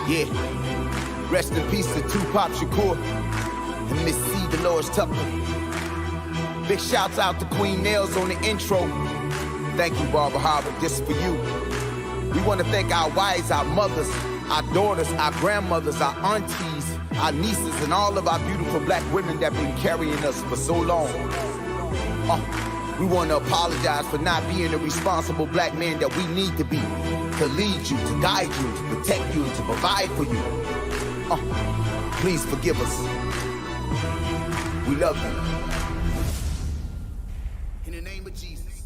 Yeah. Rest in peace to Tupac Shakur and Miss C. Dolores Tucker. Big shouts out to Queen Nails on the intro. Thank you, Barbara Harvard. This is for you. We want to thank our wives, our mothers, our daughters, our grandmothers, our aunties, our nieces, and all of our beautiful black women that have been carrying us for so long. We want to apologize for not being the responsible black man that we need to be, to lead you, to guide you, to protect you, and to provide for you. Please forgive us. We love you. In the name of Jesus.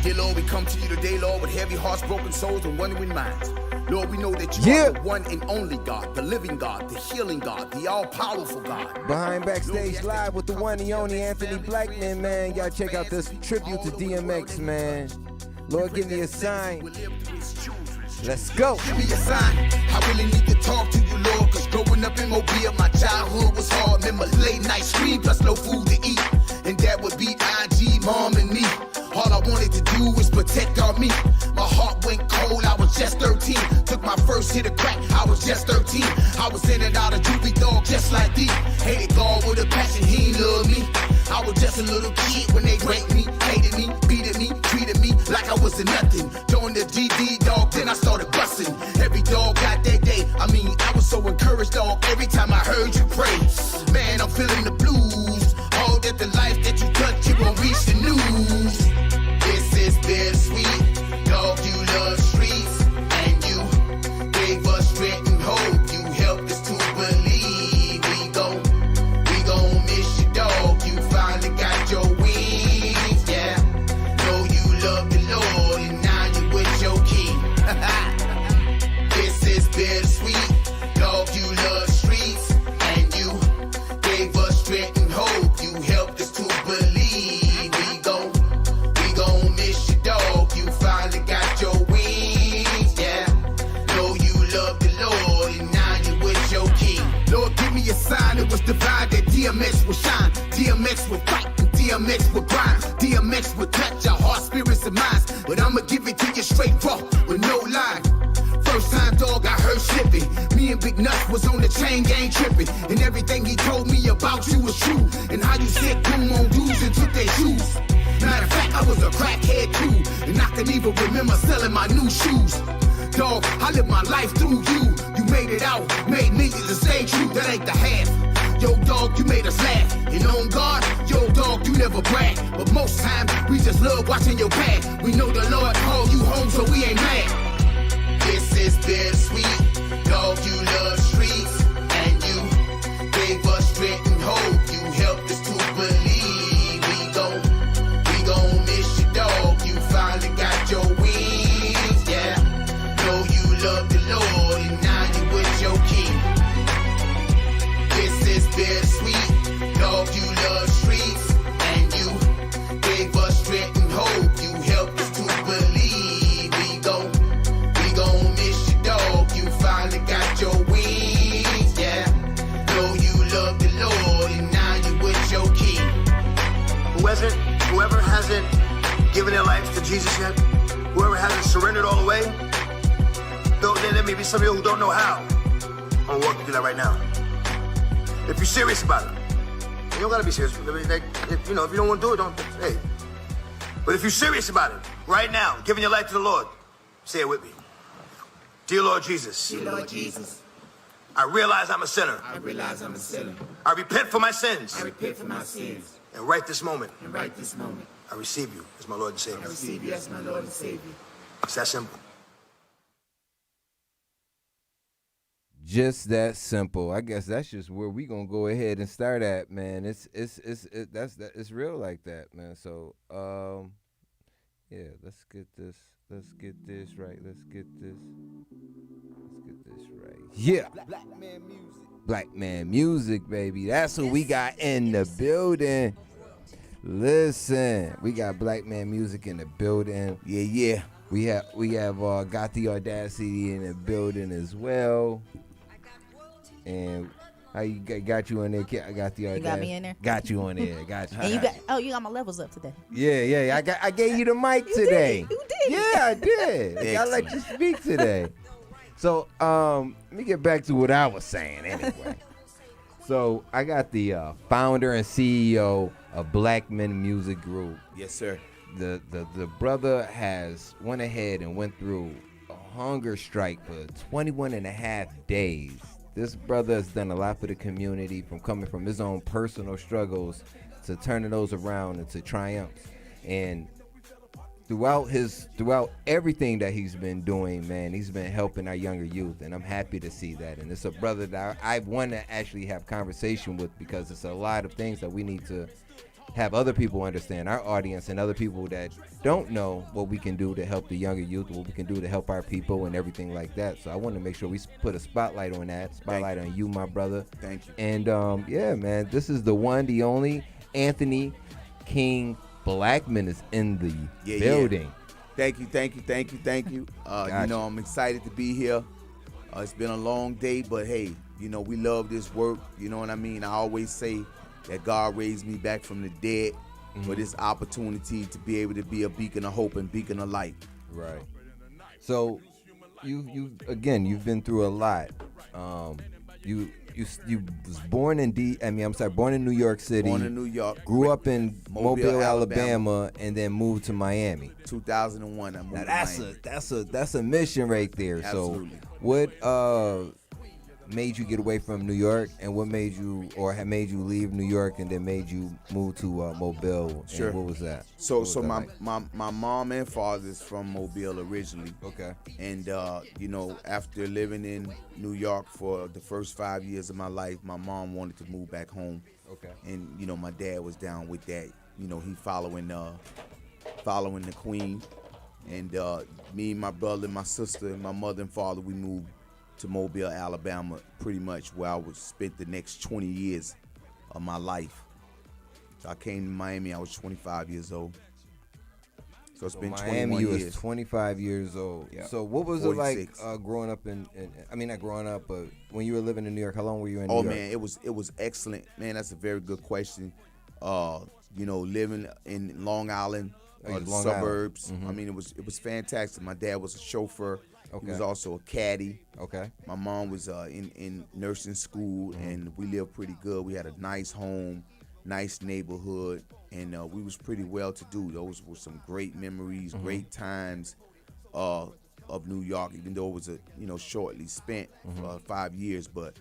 Dear Lord, we come to you today, Lord, with heavy hearts, broken souls, and wondering minds. Lord, we know that you are the one and only God, the living God, the healing God, the all-powerful God. Behind Backstage Live with the one and only Anthony Blackman, man. Y'all check out this tribute to DMX, man. Lord, give me a sign. Let's go. Give me a sign. I really need to talk to you, Lord, because growing up in Mobile, my childhood was hard. Remember late night scream plus no food to eat. And that would be IG, mom, and me. All I wanted to do was protect our meat. My heart went cold, I was just 13. Took my first hit of crack, I was just 13. I was in and out of juvie, dog, just like thee. Hated God with a passion, he loved me. I was just a little kid when they raped me, hated me, beated me, treated me like I was a nothing. Joined the GD, dog, then I started busting. Every dog got that day. I mean, I was so encouraged, dog, every time I heard you pray. Man, I'm feeling the blues. All that the life that you touch, you won't reach the news. This is bittersweet, dog, you love streets, and you gave us strength and hope. You helped us to believe. We gon' miss you, dog. You finally got your wings, yeah. Know you love the Lord, and now you with your king. This is bittersweet, dog, you love streets, and you gave us strength and hope. You helped us to believe. We gon' miss you, dog. You finally got your wings, yeah. Know you love the Lord, and now you with your king. Lord, give me a sign it was divine that DMX would shine. DMX would fight and DMX would grind. DMX would touch our hearts, spirits, and minds. But I'ma give it to you straight raw, with no lie. First time, dog, I heard slipping. Me and Big Nuts was on the chain gang tripping. And everything he told me about you was true. And how you said boom on dudes and took their shoes. Matter of fact, I was a crackhead too. And I can even remember selling my new shoes. Dog, I lived my life through you. You made it out, made millions to stay true. That ain't the half. Yo, dog, you made us laugh. And on God, yo, dog, you never brag. But most times, we just love watching your back. We know the Lord called you home, so we ain't mad. This is bittersweet, dog, you love streets, and you gave us strength and hope. You helped us to believe. We gon' miss you, dog. You finally got your wings, yeah. Know you love the Lord, and now you with your king. This is bittersweet, dog, you love streets, and you gave us strength and hope. You helped us to believe. We gon' miss you, dog. You finally got your wings, yeah. Know you love the Lord, and now you with your king. Whoever hasn't given their life to Jesus yet, whoever hasn't surrendered all the way, there may be some of you who don't know how. I'm gonna walk you through that right now. If you're serious about it, you don't gotta be serious. If you don't want to do it, don't. Hey, but if you're serious about it, right now, giving your life to the Lord, say it with me. Dear Lord Jesus. Dear Lord Jesus. I realize I'm a sinner. I realize I'm a sinner. I repent for my sins. I repent for my sins. And right this moment. And right this moment. I receive you as my Lord and Savior. I receive you as my Lord and Savior. It's that simple. Just that simple. I guess that's just where we gonna go ahead and start at, man. It's real like that, man. So yeah, let's get this right. Let's get this right. Yeah. Blackman music. Blackman music, baby. That's what we got in the building. Listen, we got Blackman music in the building. Yeah. We have Got the Audacity in the building as well. And How you got you in there? I got the. You got me in there. Got you on there. Got you. And you got my levels up today. Yeah. I gave you the mic today. You did. Yeah, I did. I let you speak today. So let me get back to what I was saying anyway. So I got the founder and CEO of Blackman Music Group. Yes, sir. The brother has went ahead and went through a hunger strike for 21 and a half days. This brother has done a lot for the community, from coming from his own personal struggles to turning those around into triumphs. And throughout everything that he's been doing, man, he's been helping our younger youth, and I'm happy to see that. And it's a brother that I want to actually have conversation with, because it's a lot of things that we need to have other people understand, our audience and other people that don't know what we can do to help the younger youth, what we can do to help our people and everything like that. So I want to make sure we put a spotlight on that, on you, my brother. Thank you. And yeah, man, this is the one, the only Anthony King Blackman is in the building. Thank you. You know, I'm excited to be here. It's been a long day, but hey, you know, we love this work. You know what I mean? I always say that God raised me back from the dead for this opportunity to be able to be a beacon of hope and beacon of light. Right. So you've been through a lot. You was born in born in New York City. Born in New York. Grew up in Mobile, Alabama, and then moved to Miami. 2001. I moved now to Miami. that's a mission right there. Absolutely. So what made you get away from New York, and what made you leave New York and then made you move to Mobile? Sure. And what was that? So my mom and father is from Mobile originally. Okay. And you know, after living in New York for the first 5 years of my life, my mom wanted to move back home. Okay. And you know, my dad was down with that. You know, he following the queen. And me, my brother, my sister, and my mother and father, we moved to Mobile, Alabama, pretty much where I would spend the next 20 years of my life. So I came to Miami, I was 25 years old. So it's been Miami, 21 you years. was 25 years old. Yeah. So what was 46. it like growing up not growing up, but when you were living in New York, how long were you in New York? Oh man, it was excellent. Man, that's a very good question. You know, living in Long Island, the Long suburbs. Island. Mm-hmm. I mean, it was fantastic. My dad was a chauffeur. Okay. He was also a caddy. Okay. My mom was in nursing school, and we lived pretty good. We had a nice home, nice neighborhood, and we was pretty well to do. Those were some great memories, great times of New York, even though it was shortly spent 5 years, but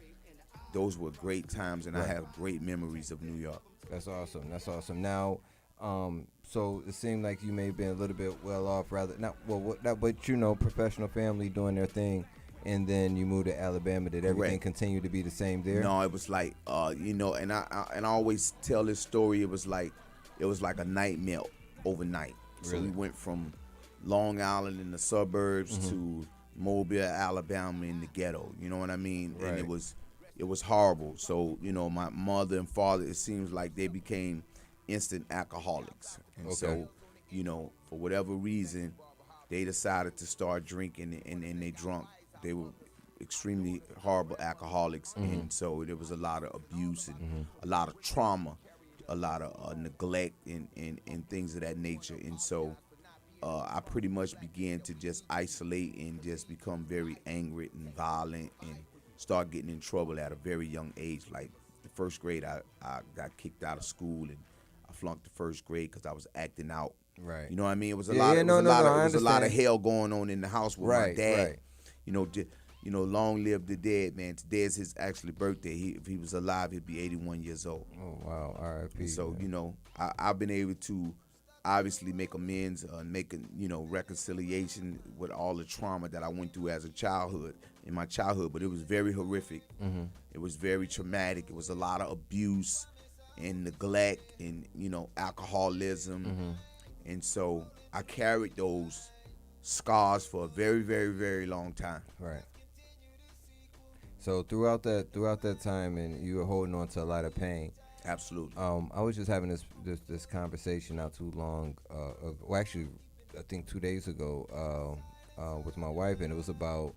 those were great times, and I have great memories of New York. That's awesome. Now, so it seemed like you may have been a little bit well off, but you know, professional family doing their thing, and then you moved to Alabama. Did everything continue to be the same there? No, it was like and I always tell this story. It was like a nightmare overnight. Really? So we went from Long Island in the suburbs to Mobile, Alabama in the ghetto. You know what I mean? Right. And it was horrible. So you know, my mother and father, it seems like they became instant alcoholics. And so, you know, for whatever reason, they decided to start drinking, and they drunk. They were extremely horrible alcoholics, and so there was a lot of abuse and a lot of trauma, a lot of neglect and things of that nature. And so I pretty much began to just isolate and just become very angry and violent and start getting in trouble at a very young age. Like the first grade, I got kicked out of school, and I flunked the first grade because I was acting out. Right. You know what I mean? It was a Yeah, lot of hell going on in the house with my dad. Right. You know, long live the dead, man. Today is his actually birthday. If he was alive, he'd be 81 years old. Oh wow, R.I.P. So you know, I've been able to obviously make amends, reconciliation with all the trauma that I went through as in my childhood. But it was very horrific. It was very traumatic. It was a lot of abuse and neglect and alcoholism, and so I carried those scars for a very, very, very long time. Right. So throughout that time, and you were holding on to a lot of pain. Absolutely. I was just having this conversation not too long, actually, I think 2 days ago, with my wife, and it was about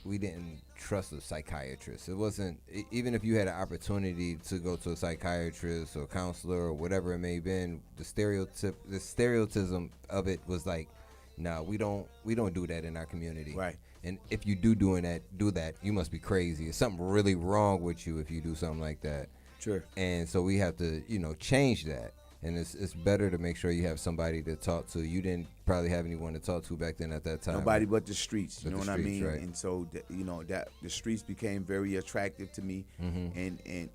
we didn't trust a psychiatrist. It wasn't, even if you had an opportunity to go to a psychiatrist or counselor or whatever it may have been, the stereotypism of it was like, nah, we don't do that in our community. Right. And if you do that, you must be crazy. There's something really wrong with you if you do something like that. Sure. And so we have to, change that. And it's better to make sure you have somebody to talk to. You didn't probably have anyone to talk to back then at that time. Nobody but the streets, you But know the what I streets, mean? right. And so, that the streets became very attractive to me. And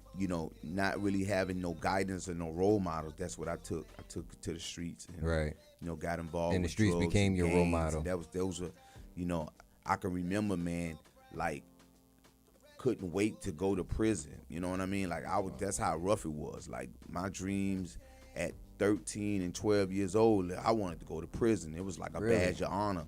not really having no guidance or no role models. That's what I took. I took it to the streets. And, Right. Got involved And the with streets drugs became and your role gangs. model. And those were, I can remember, man, like, couldn't wait to go to prison. You know what I mean? Like, that's how rough it was. Like, my dreams at 13 and 12 years old, I wanted to go to prison. It was like a Really? badge of honor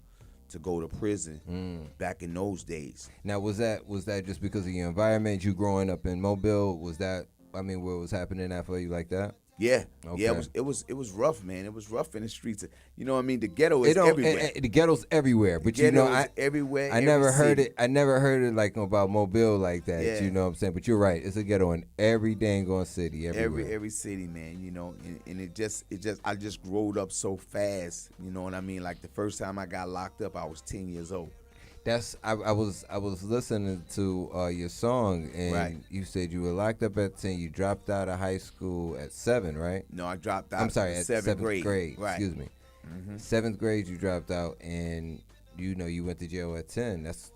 to go to prison back in those days. Now, was that just because of your environment, you growing up in Mobile? Was that, what was happening that for you like that? Yeah, Okay. yeah, it was rough, man. It was rough in the streets. You know what I mean? The ghetto is everywhere. The ghetto's everywhere, but Ghetto is I everywhere. I every never heard city. it. I never heard it like about Mobile like that. Yeah. You know what I'm saying? But you're right. It's a ghetto in every dang on city. Everywhere. Every city, man. And I just growed up so fast. You know what I mean? Like the first time I got locked up, I was 10 years old. I was listening to your song, and Right. you said you were locked up at 10. You dropped out of high school at 7, right? No, I dropped out. I'm sorry, in at seventh grade. Right. Excuse me. 7th grade, you dropped out, and you went to jail at 10. That's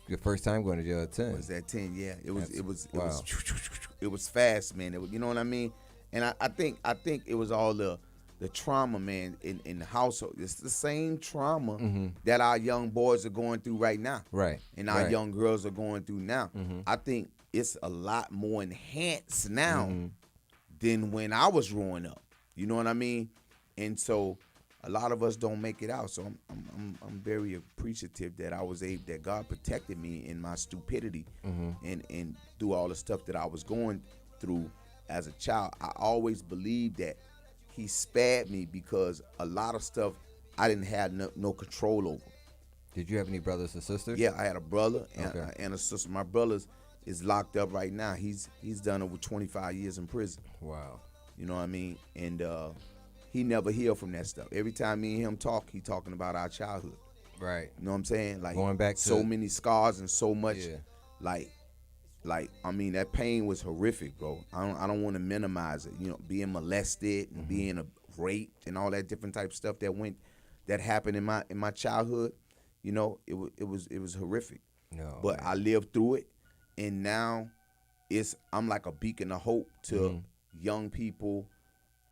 your first time going to jail at 10. Was at 10? Yeah. Wow. It was fast, man. You know what I mean? And I think it was all the trauma, man, in the household. It's the same trauma that our young boys are going through right now. Right. And our Right. young girls are going through now. I think it's a lot more enhanced now than when I was growing up. You know what I mean? And so a lot of us don't make it out. So I'm very appreciative that God protected me in my stupidity and through all the stuff that I was going through as a child. I always believed that He spared me because a lot of stuff I didn't have no control over. Did you have any brothers or sisters? Yeah, I had a brother Okay. and a sister. My brother is locked up right now. He's done over 25 years in prison. Wow. You know what I mean? And he never healed from that stuff. Every time me and him talk, he talking about our childhood. Right. You know what I'm saying? Like Going back to so many scars and so much. Yeah. Like I mean, that pain was horrific, bro. I don't want to minimize it. Being molested and being raped and all that different type of stuff that happened in my childhood. It was horrific. No. But man. I lived through it, and now I'm like a beacon of hope to young people,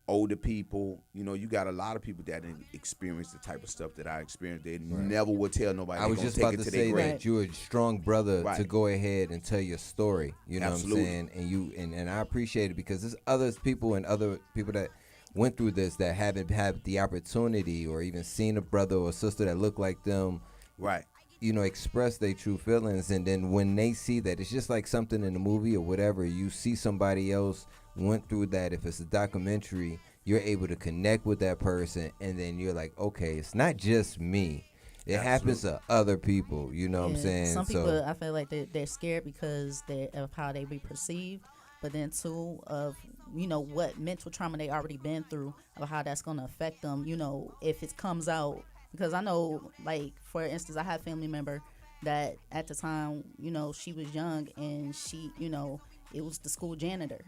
older people. You got a lot of people that didn't experience the type of stuff that I experienced. They never would tell nobody. I was just about to say that you're a strong brother to Right. go ahead and tell your story. You know Absolutely. what I'm saying? And I appreciate it because there's other people that went through this that haven't had the opportunity or even seen a brother or sister that look like them. Right. Express their true feelings, and then when they see that, it's just like something in a movie or whatever. You see somebody else went through that. If it's a documentary, you're able to connect with that person, and then you're like, okay, it's not just me. It happens to other people. You know what I'm saying? Some people, I feel like they're scared because of how they be perceived, but then too of what mental trauma they already been through, of how that's gonna affect them. If it comes out. Because I know, like, for instance, I had a family member that at the time, she was young and she, it was the school janitor,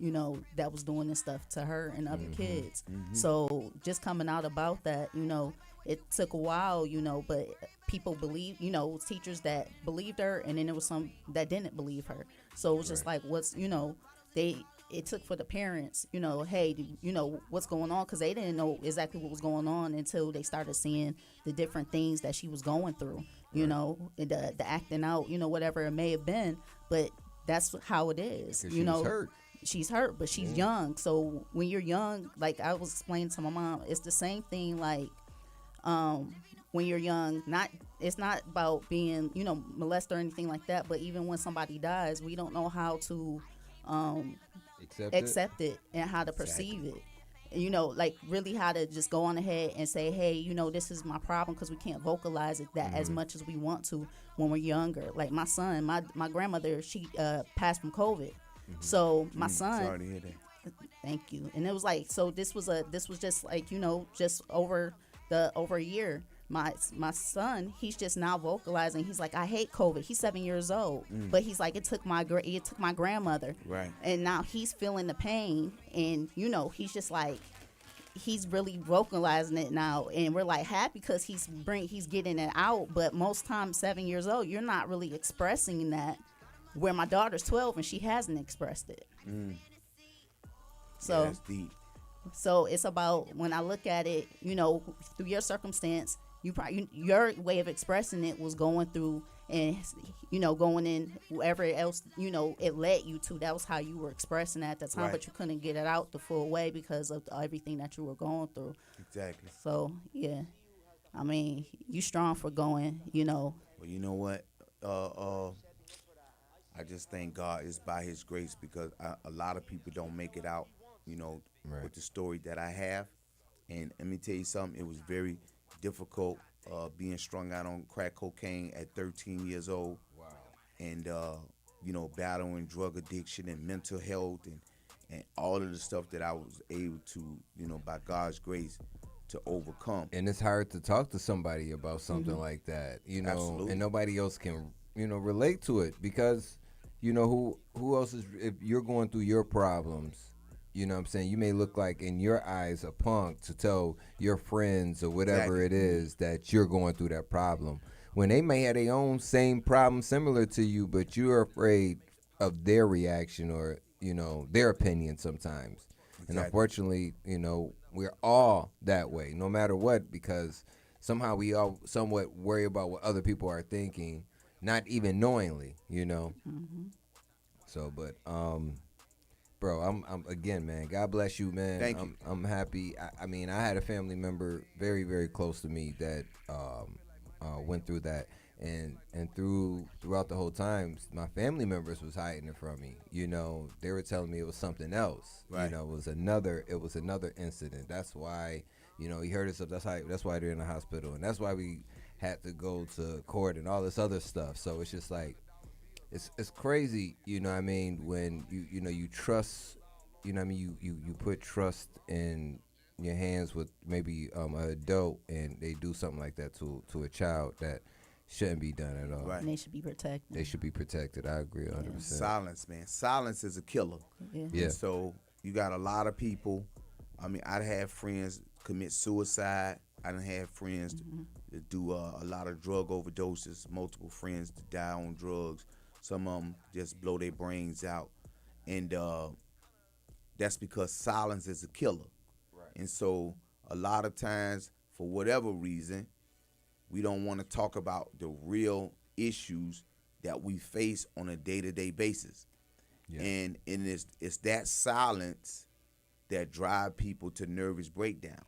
that was doing this stuff to her and other kids. So just coming out about that, it took a while, but people believe, teachers that believed her, and then there was some that didn't believe her. So it was just like, it took for the parents, hey, what's going on? Because they didn't know exactly what was going on until they started seeing the different things that she was going through, the acting out, whatever it may have been. But that's how it is. She was hurt. She's hurt, but she's young. So when you're young, like I was explaining to my mom, it's the same thing like when you're young, it's not about being, molested or anything like that. But even when somebody dies, we don't know how to accept it and how to perceive it. you know, like really how to just go on ahead and say, hey, you know, this is my problem, because we can't vocalize it that as much as we want to when we're younger. Like my son, my grandmother, she passed from COVID. So my son, sorry to hear that. thank you. And it was like, so this was just like, you know, just over a year. My son, he's just now vocalizing. He's like, I hate COVID. He's 7 years old, but he's like, it took my grandmother, Right. and now he's feeling the pain, and you know, he's just like, he's really vocalizing it now, and we're like happy because he's getting it out. But most times, 7 years old, you're not really expressing that. Where my daughter's 12 and she hasn't expressed it. So Yeah, that's deep. So it's about, when I look at it, you know, through your circumstance, your way of expressing it was going through, and you know, going in wherever else, you know, it led you to. That was how you were expressing at the time, Right. but you couldn't get it out the full way because of everything that you were going through. Exactly. So yeah, I mean, you strong for going, you know. Well, you know what? I just thank God it's by His grace, because a lot of people don't make it out, you know, Right. with the story that I have. And let me tell you something, it was very difficult being strung out on crack cocaine at 13 years old. Wow. And, you know, battling drug addiction and mental health and all of the stuff that I was able to, you know, by God's grace, to overcome. And it's hard to talk to somebody about something like that, you know, Absolutely. and nobody else can, you know, relate to it, because, you know, who else is, if you're going through your problems, you know what I'm saying, you may look like in your eyes a punk to tell your friends or whatever Exactly. it is that you're going through that problem, when they may have their own same problem similar to you, but you're afraid of their reaction or, you know, their opinion sometimes. And Exactly. unfortunately, you know, we're all that way, no matter what, because somehow we all somewhat worry about what other people are thinking, not even knowingly, you know. So, but, bro, I'm again, man. God bless you, man. Thank you. I'm happy. I mean, I had a family member very, very close to me that went through that, and throughout the whole time, my family members was hiding it from me. You know, they were telling me it was something else. Right. You know, it was another incident. That's why, you know, he hurt himself. That's why they're in the hospital, and that's why we had to go to court and all this other stuff. So it's just like, it's crazy, you know what I mean, when you know, you trust, you know what I mean, you put trust in your hands with maybe an adult, and they do something like that to a child that shouldn't be done at all. Right. And they should be protected. They should be protected. I agree 100%. Silence, man. Silence is a killer. Yeah. And so you got a lot of people. I mean, I'd have friends commit suicide. I done had friends that do a lot of drug overdoses, multiple friends that die on drugs. Some of them just blow their brains out. And that's because silence is a killer. Right. And so a lot of times, for whatever reason, we don't want to talk about the real issues that we face on a day-to-day basis. Yeah. And it's that silence that drive people to nervous breakdowns.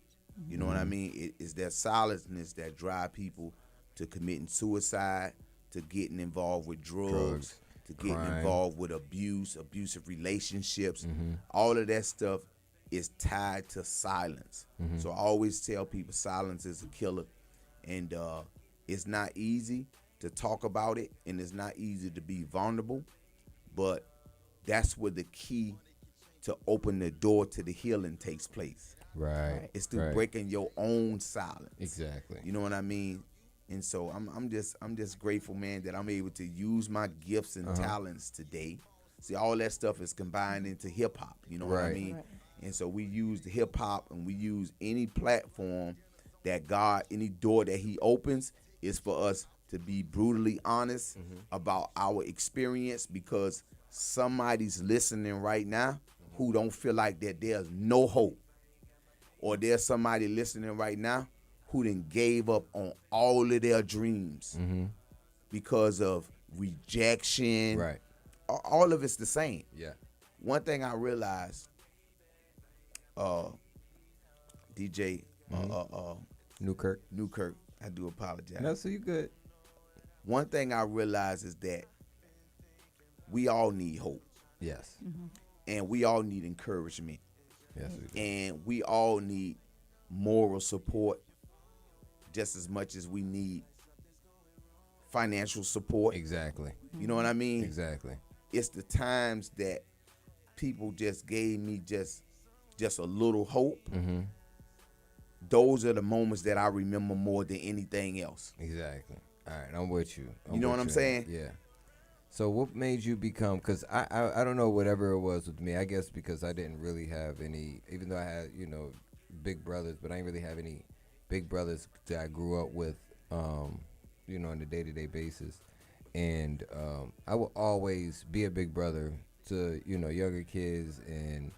You know what I mean? It's that silentness that drive people to committing suicide, to getting involved with drugs, to getting crime. involved with abusive relationships. All of that stuff is tied to silence. So I always tell people silence is a killer. And it's not easy to talk about it, and it's not easy to be vulnerable, but that's where the key to open the door to the healing takes place. Right. It's through Right. breaking your own silence. Exactly. You know what I mean? And so I'm just grateful, man, that I'm able to use my gifts and talents today. See, all that stuff is combined into hip hop. You know what I Right. mean? Right. And so we use the hip hop, and we use any platform that God, any door that He opens, is for us to be brutally honest about our experience, because somebody's listening right now who don't feel like that there's no hope, or there's somebody listening right now who done gave up on all of their dreams because of rejection. Right. All of it's the same. Yeah. One thing I realized, DJ Newkirk. Newkirk, I do apologize. No, so you good. One thing I realize is that we all need hope, Yes. and we all need encouragement. Yes, we do. And we all need moral support just as much as we need financial support. Exactly. You know what I mean? Exactly. It's the times that people just gave me just a little hope. Mm-hmm. Those are the moments that I remember more than anything else. Exactly. All right, I'm with you. You know what I'm saying? Yeah. So what made you become? Because I don't know whatever it was with me. I guess because I didn't really have any, even though I had big brothers, but I didn't really have any big brothers that I grew up with, on a day-to-day basis. And I will always be a big brother to younger kids and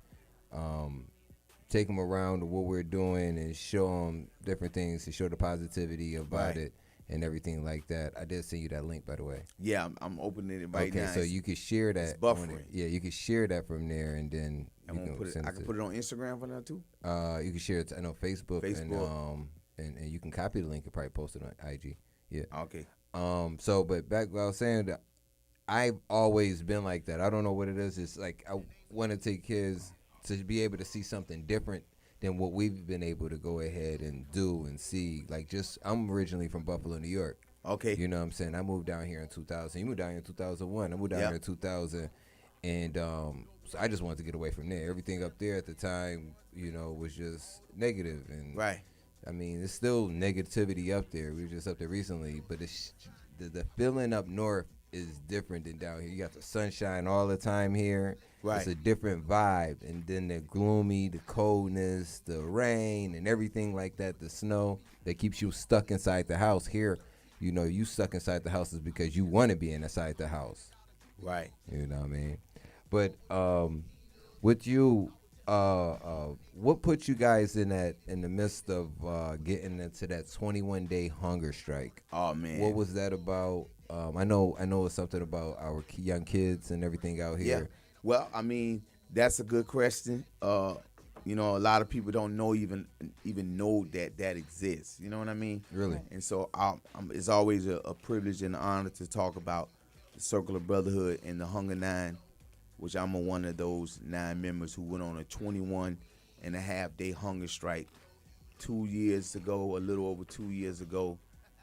take them around to what we're doing and show them different things to show the positivity about it and everything like that. I did send you that link, by the way. Yeah, I'm opening it right now. Okay, so you could share that. It's buffering. Yeah, you could share that from there, and then I can put it on Instagram for now too. You can share it to Facebook. Facebook. And you can copy the link and probably post it on IG. Yeah. Okay. So, but back what I was saying, that I've always been like that. I don't know what it is. It's like I want to take kids to be able to see something different than what we've been able to go ahead and do and see. Like, I'm originally from Buffalo, New York. Okay. You know what I'm saying? I moved down here in 2000. You moved down here in 2001. I moved down here in 2000. And so I just wanted to get away from there. Everything up there at the time, was just negative. And right. I mean, there's still negativity up there. We were just up there recently. But the feeling up north is different than down here. You got the sunshine all the time here. Right. It's a different vibe. And then the gloomy, the coldness, the rain, and everything like that, the snow that keeps you stuck inside the house. Here, you stuck inside the house is because you want to be inside the house. Right. You know what I mean? But with you, what put you guys in the midst of getting into that 21-day hunger strike? Oh man, what was that about? I know it's something about our young kids and everything out here. Yeah. Well, I mean, that's a good question. A lot of people don't know even know that exists. You know what I mean? Really. And so it's always a privilege and an honor to talk about the Circle of Brotherhood and the Hunger 9, which I'm one of those 9 members who went on a 21.5-day hunger strike 2 years ago, a little over 2 years ago,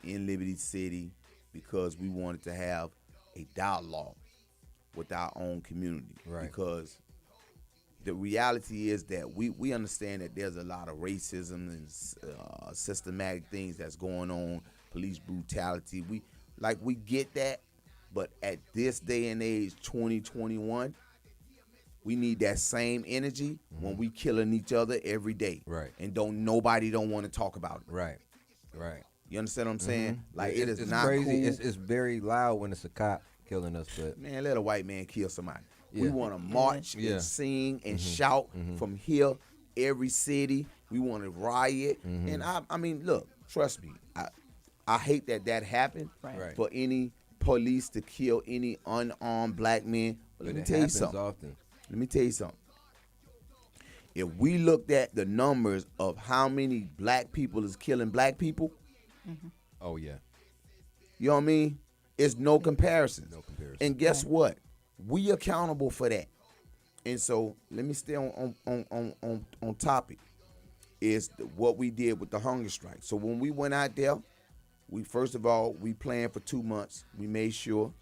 in Liberty City, because we wanted to have a dialogue with our own community. Right. Because the reality is that we understand that there's a lot of racism and systematic things that's going on, police brutality. We get that, but at this day and age, 2021, we need that same energy when we killing each other every day. Right. And nobody don't want to talk about it. Right. Right. You understand what I'm saying? Like, it's it's not crazy. cool. It's very loud when it's a cop killing us, but Man, let a white man kill somebody. Yeah. We want to march Yeah. and sing and shout from here, every city. We want to riot. And I mean, look, trust me. I hate that happened Right. for any police to kill any unarmed black men. But let me it tell you happens something. often. Let me tell you something. If we looked at the numbers of how many black people is killing black people, Oh yeah. you know what I mean? It's no comparison. No comparison. And guess what? We accountable for that. And so let me stay on topic. Is what we did with the hunger strike. So when we went out there, we first of all we planned for 2 months. We made sure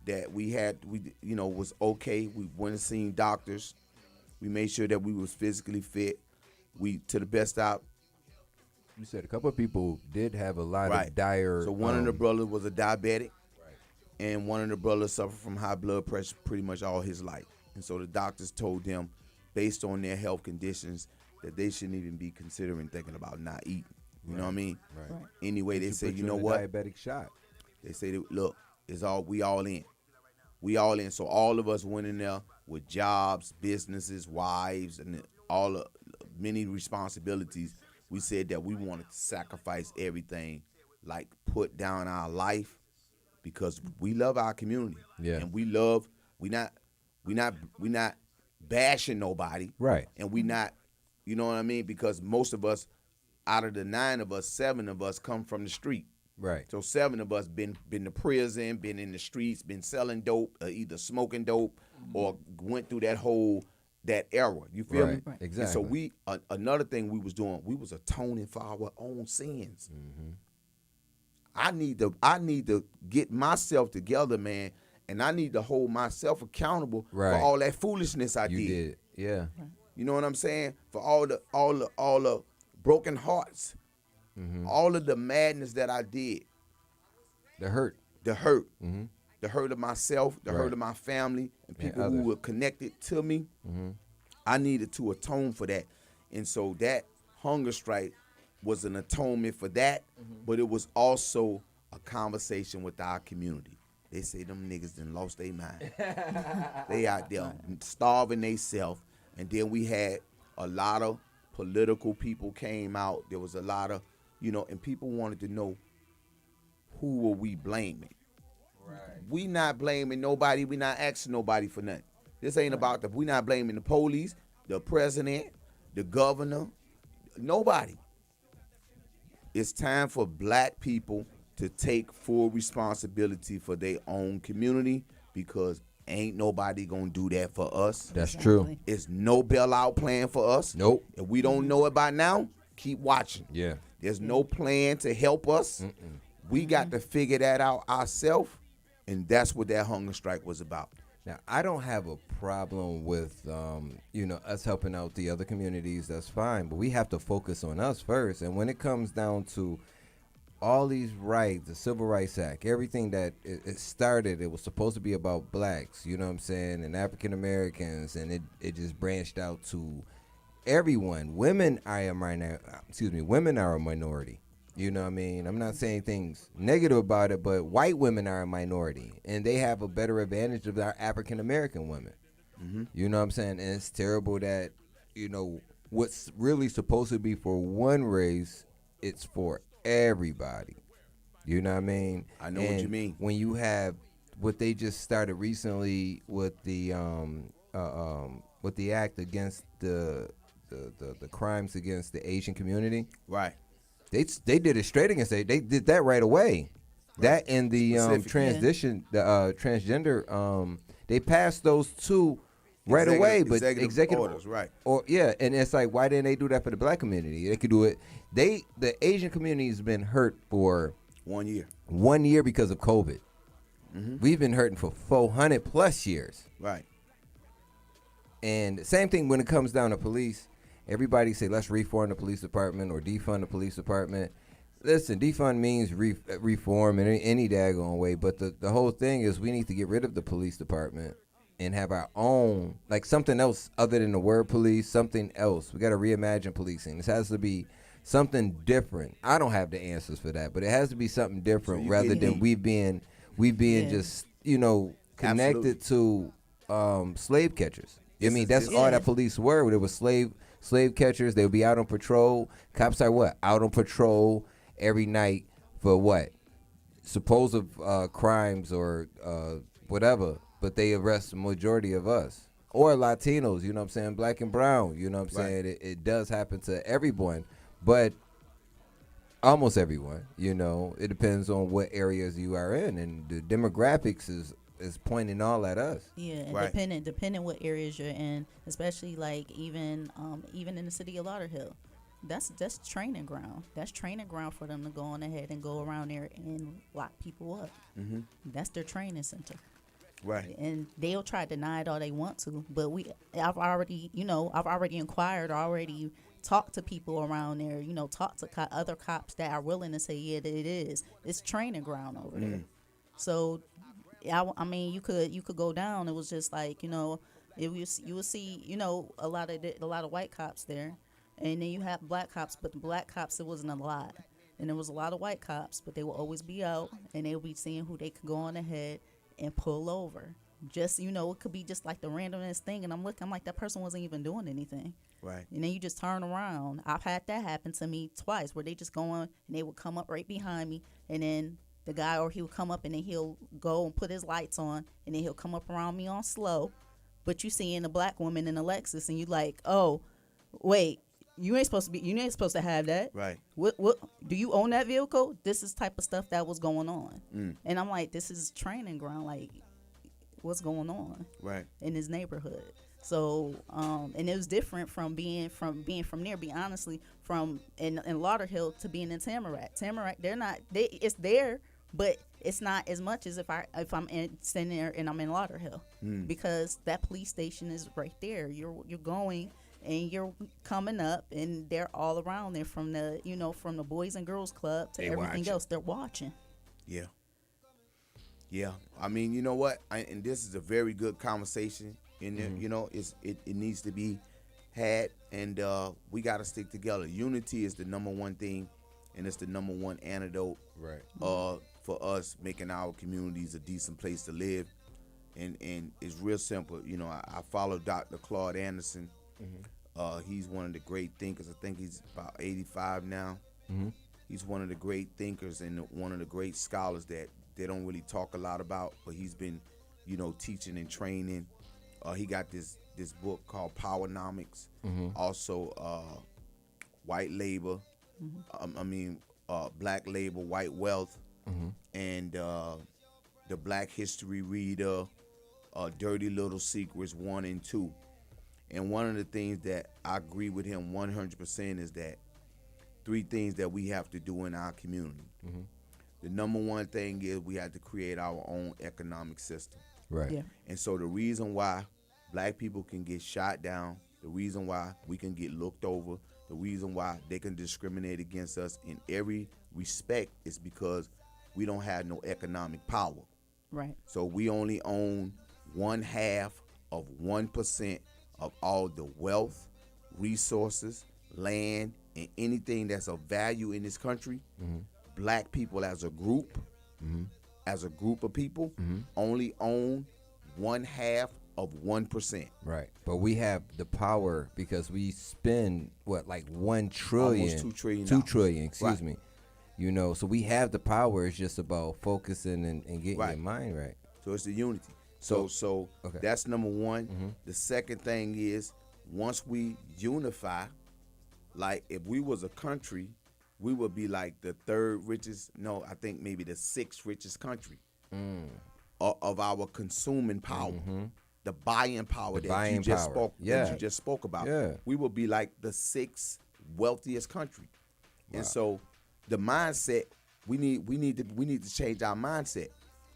that we was okay. We went and seen doctors. We made sure that we was physically fit. We to the best out. You said a couple of people did have a lot Right. of dire. So one of the brothers was a diabetic, and one of the brothers suffered from high blood pressure pretty much all his life. And so the doctors told them, based on their health conditions, that they shouldn't even be considering thinking about not eating. You know what I mean? Right. Anyway, they You say, put you in know the what? Diabetic shot. They say, look, we all in. We all in. So all of us went in there with jobs, businesses, wives, and all the many responsibilities. We said that we wanted to sacrifice everything, like put down our life, because we love our community. Yeah. And we not bashing nobody. Right. And we not, you know what I mean? Because most of us, out of the 9 of us, 7 of us come from the street. Right. So 7 of us been to prison, been in the streets, been selling dope, either smoking dope or went through that whole that era. You feel me? Right. And so Exactly. another thing we was doing, we was atoning for our own sins. Mm-hmm. I need to get myself together, man, and I need to hold myself accountable for Right. all that foolishness I You did. Yeah. You know what I'm saying? For all the broken hearts, Mm-hmm. all of the madness that I did, The hurt. the hurt, Mm-hmm. the hurt of myself, the Right. hurt of my family, and And people who others. were connected to me. Mm-hmm. I needed to atone for that, and so that hunger strike was an atonement for that, but it was also a conversation with our community. They say them niggas done lost their mind. They out there starving theyself, and then we had a lot of political people came out. There was a lot of, and people wanted to know who were we blaming. Right. We not blaming nobody. We not asking nobody for nothing. This ain't about we not blaming the police, the president, the governor, nobody. It's time for black people to take full responsibility for their own community, because ain't nobody gonna do that for us. That's true. It's no bailout plan for us. Nope. If we don't know it by now, keep watching. Yeah. There's no plan to help us. We got to figure that out ourselves, and that's what that hunger strike was about. Now, I don't have a problem with, us helping out the other communities. That's fine. But we have to focus on us first. And when it comes down to all these rights, the Civil Rights Act, everything that it started, it was supposed to be about blacks, you know what I'm saying, and African Americans, and it just branched out to everyone. Women are a minority. You know what I mean? I'm not saying things negative about it, but white women are a minority, and they have a better advantage of our African American women. Mm-hmm. You know what I'm saying? And it's terrible that, what's really supposed to be for one race, it's for everybody. You know what I mean? I know what you mean. When you have what they just started recently with the act against the crimes against the Asian community. Right. They did it straight against it. They did that right away. Right. That and the transgender, they passed those two right away. But executive orders, right? And it's like, why didn't they do that for the black community? They could do it. The Asian community has been hurt for 1 year. 1 year because of COVID. Mm-hmm. We've been hurting for 400 plus years. Right. And same thing when it comes down to police. Everybody say, let's reform the police department or defund the police department. Listen, defund means reform in any daggone way. But the whole thing is we need to get rid of the police department and have our own, like something else other than the word police, something else. We got to reimagine policing. This has to be something different. I don't have the answers for that, but it has to be something different rather than we being just, connected to slave catchers. I mean, that's all that police were. There was slave catchers. They would be out on patrol. Cops are what? Out on patrol every night for what? Supposed crimes or whatever. But they arrest the majority of us. Or Latinos, you know what I'm saying? Black and brown, you know what I'm saying? It does happen to everyone. But almost everyone, It depends on what areas you are in. And the demographics is pointing all at us. Yeah, and depending what areas you're in, especially like even in the city of Lauderhill, that's training ground. That's training ground for them to go on ahead and go around there and lock people up. Mm-hmm. That's their training center. Right. And they'll try to deny it all they want to, but I've already inquired, already talked to people around there, talk to other cops that are willing to say, yeah, it's training ground over there. So I mean, you could go down. It was just like, you would see, a lot of white cops there, and then you have black cops, but the black cops, it wasn't a lot, and there was a lot of white cops, but they will always be out, and they'll be seeing who they could go on ahead and pull over. Just, it could be just like the randomest thing, and I'm like, that person wasn't even doing anything. Right. And then you just turn around. I've had that happen to me twice, where they just go on and they would come up right behind me, and then the guy, or he would come up and then he'll go and put his lights on, and then he'll come up around me on slow. But you seeing a black woman in a Lexus, and you like, oh, wait, you ain't supposed to have that. Right. What do you own that vehicle? This is type of stuff that was going on. And I'm like, this is training ground. Like, what's going on? Right. In this neighborhood? So, and it was different from being from there. Be honestly, from in Lauderhill to being in Tamarack. Tamarack, it's there, but it's not as much as if I'm standing there and I'm in Lauderhill, because that police station is right there. You're going and you're coming up, and they're all around there from the Boys and Girls Club to everything else. They're watching. Yeah. Yeah. I mean, you know what? And this is a very good conversation. And you know, it needs to be had, and we got to stick together. Unity is the number one thing, and it's the number one antidote, right? For us making our communities a decent place to live, and it's real simple. You know, I follow Dr. Claude Anderson. He's one of the great thinkers. I think he's about 85 now. He's one of the great thinkers and one of the great scholars that they don't really talk a lot about, but he's been, you know, teaching and training. He got this book called Powernomics. Also, White Labor. Black Labor, White Wealth, and the Black History Reader, Dirty Little Secrets 1 and 2. And one of the things that I agree with him 100% is that 3 things that we have to do in our community. The number one thing is we have to create our own economic system. Right. Yeah. And so the reason why black people can get shot down, the reason why we can get looked over, the reason why they can discriminate against us in every respect is because we don't have no economic power. Right. So we only own 1/2 of 1% of all the wealth, resources, land, and anything that's of value in this country. Black people as a group, of people, only own 1/2 of 1%. Right. But we have the power because we spend like 1 trillion, almost 2 trillion. 2 trillion, excuse Right. me. You know, so we have the power. It's just about focusing and getting Right. your mind right. So it's the unity. So okay. That's number one. The second thing is once we unify, like if we was a country, we would be like the 3rd richest, no, I think maybe the 6th richest country of our consuming power, the buying power that you just spoke about. Yeah. We would be like the 6th wealthiest country. Wow. And so the mindset, we need to change our mindset.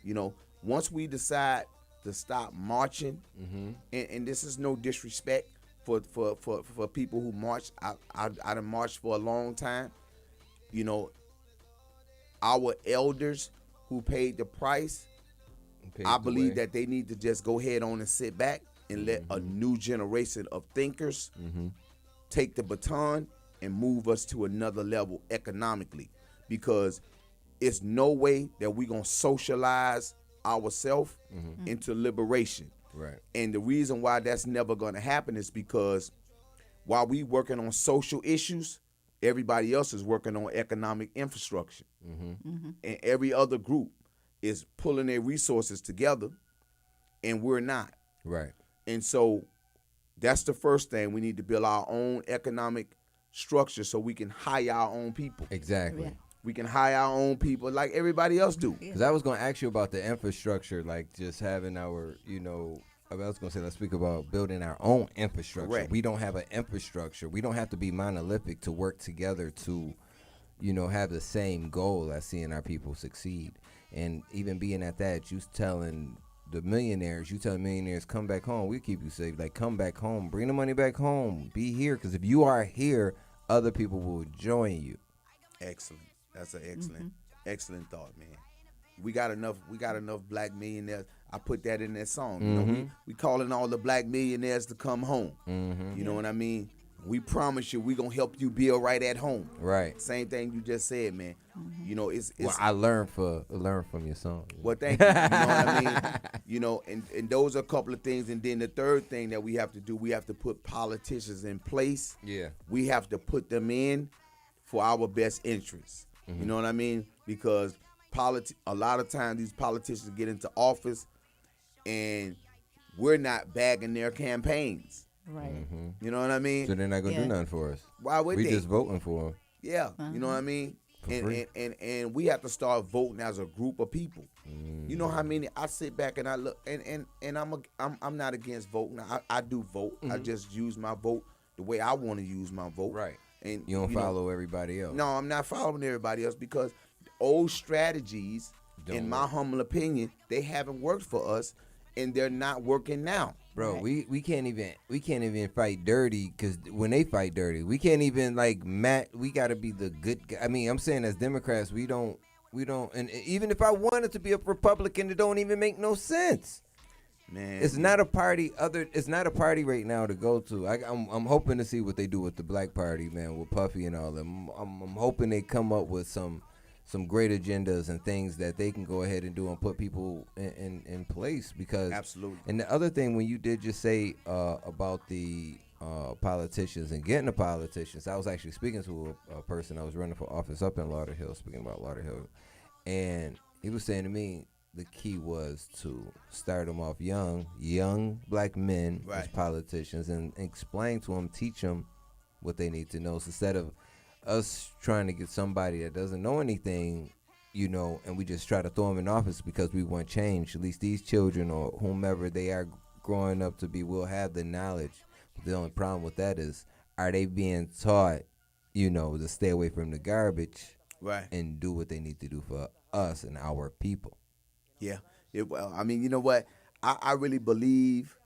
You know, once we decide to stop marching, and this is no disrespect for people who march. I done marched for a long time. You know, our elders who paid the price, I believe that they need to just go ahead on and sit back and let a new generation of thinkers take the baton and move us to another level economically, because it's no way that we're going to socialize ourselves into liberation. Right. And the reason why that's never going to happen is because while we working on social issues, everybody else is working on economic infrastructure. And every other group is pulling their resources together, and we're not. Right. And so that's the first thing. We need to build our own economic structure so we can hire our own people. Exactly. Yeah. We can hire our own people like everybody else do. Because I was going to ask you about the infrastructure, like just having our, you know, I was going to say, let's speak about building our own infrastructure. Correct. We don't have an infrastructure. We don't have to be monolithic to work together to, you know, have the same goal as seeing our people succeed. And even being at that, you telling millionaires, come back home. We keep you safe. Like, come back home. Bring the money back home. Be here. Because if you are here, other people will join you. Excellent. That's an excellent thought, man. We got enough black millionaires. I put that in that song. You know, we calling all the black millionaires to come home. You know what I mean? We promise you, we gonna help you build right at home. Right. Same thing you just said, man. You know, it's well, I learned from your song. Well, thank you. You know what I mean? You know, and those are a couple of things. And then the third thing that we have to do, we have to put politicians in place. Yeah. We have to put them in for our best interests. You know what I mean? Because a lot of times these politicians get into office and we're not bagging their campaigns. Right. You know what I mean? So they're not going to do nothing for us. Why would we they? just voting for them. Yeah. You know what I mean? free. And we have to start voting as a group of people. You know how many I sit back and I look and I'm not against voting. I do vote. I just use my vote the way I want to use my vote. Right. And You don't follow everybody else. No, I'm not following everybody else because old strategies, in my humble opinion, they haven't worked for us, and they're not working now. Bro, we can't even fight dirty because when they fight dirty, we can't even we got to be the good guy. I mean, I'm saying as Democrats, we don't, and even if I wanted to be a Republican, it don't even make no sense. Man, It's not a party. It's not a party right now to go to. I'm hoping to see what they do with the Black Party, man, with Puffy and all them. I'm hoping they come up with some great agendas and things that they can go ahead and do and put people in place because Absolutely. And the other thing, when you did just say about the politicians and getting the politicians, I was actually speaking to a person I was running for office up in Lauderhill, speaking about Lauderhill, and he was saying to me the key was to start them off young black men as politicians, and explain to them, teach them what they need to know. So instead of us trying to get somebody that doesn't know anything, and we just try to throw them in office because we want change. At least these children or whomever they are growing up to be will have the knowledge. But the only problem with that is, are they being taught, to stay away from the garbage and do what they need to do for us and our people? Yeah. Well, I mean, you know what? I really believe,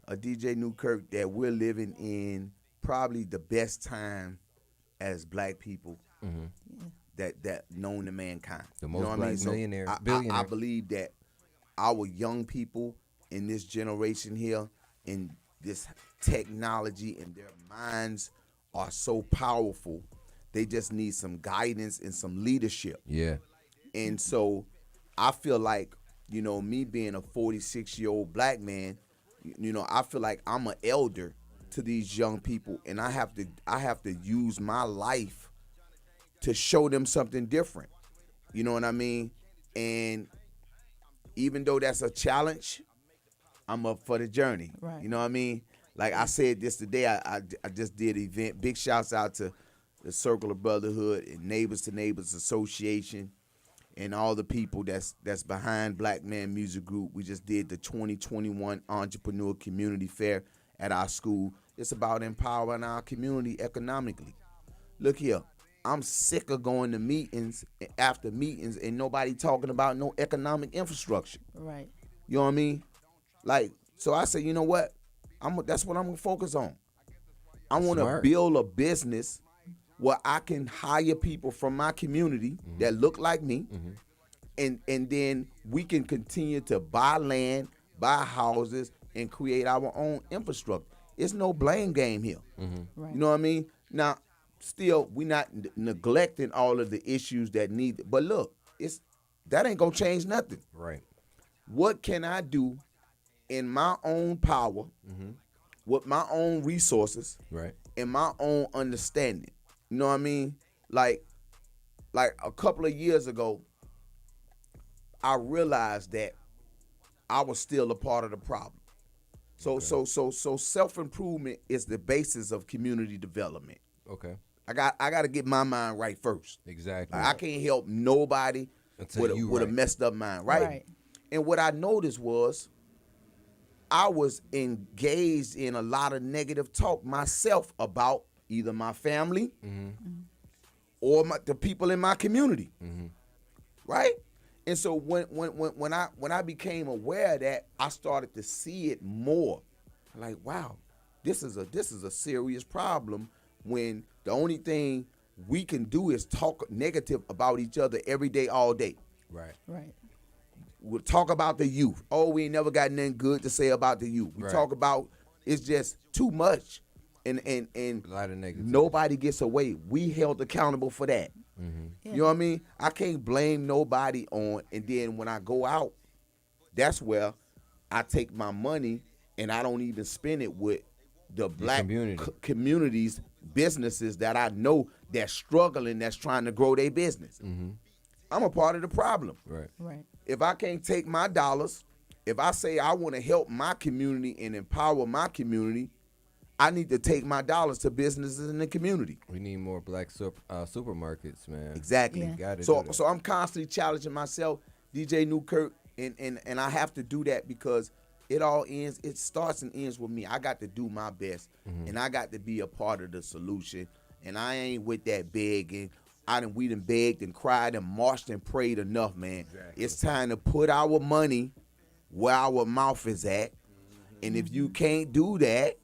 DJ Newkirk, that we're living in probably the best time as black people that known to mankind. The most black millionaire, billionaire. I believe that our young people in this generation here, in this technology, and their minds are so powerful. They just need some guidance and some leadership. Yeah. And so I feel like, me being a 46-year-old black man, I feel like I'm an elder to these young people, and I have to use my life to show them something different. You know what I mean? And even though that's a challenge, I'm up for the journey. Right. You know what I mean? Like I said this today, I just did an event. Big shouts out to the Circle of Brotherhood and Neighbors to Neighbors Association and all the people that's behind Blackman Music Group. We just did the 2021 Entrepreneur Community Fair at our school. It's about empowering our community economically. Look here, I'm sick of going to meetings after meetings and nobody talking about no economic infrastructure. Right. You know what I mean? So I say, you know what? That's what I'm gonna focus on. I want to build a business where I can hire people from my community that look like me, and then we can continue to buy land, buy houses, and create our own infrastructure. It's no blame game here. Right. You know what I mean? Now, still, we're not neglecting all of the issues that need. But look, that ain't gonna change nothing. Right. What can I do in my own power, with my own resources, and my own understanding? You know what I mean? Like a couple of years ago, I realized that I was still a part of the problem. So self-improvement is the basis of community development. Okay. I got to get my mind right first. Exactly. I can't help nobody with a messed up mind, right? And what I noticed was I was engaged in a lot of negative talk myself about either my family or the people in my community, right? And so when I became aware of that, I started to see it more. Like, wow, this is a serious problem when the only thing we can do is talk negative about each other every day, all day. Right. We'll talk about the youth. Oh, we ain't never got nothing good to say about the youth. We talk about it's just too much. And a lot of negativity. Nobody gets away. We held accountable for that. You know what I mean? I can't blame nobody on, and then when I go out, that's where I take my money and I don't even spend it with the black communities, businesses that I know that's struggling, that's trying to grow their business. I'm a part of the problem. Right. If I can't take my dollars, if I say I want to help my community and empower my community, I need to take my dollars to businesses in the community. We need more black supermarkets, man. Exactly. Yeah. Gotta do So that. so I'm constantly challenging myself, DJ Newkirk, and I have to do that because it starts and ends with me. I got to do my best, and I got to be a part of the solution. And I ain't with that begging. We done begged and cried and marched and prayed enough, man. Exactly. It's time to put our money where our mouth is at. And if you can't do that,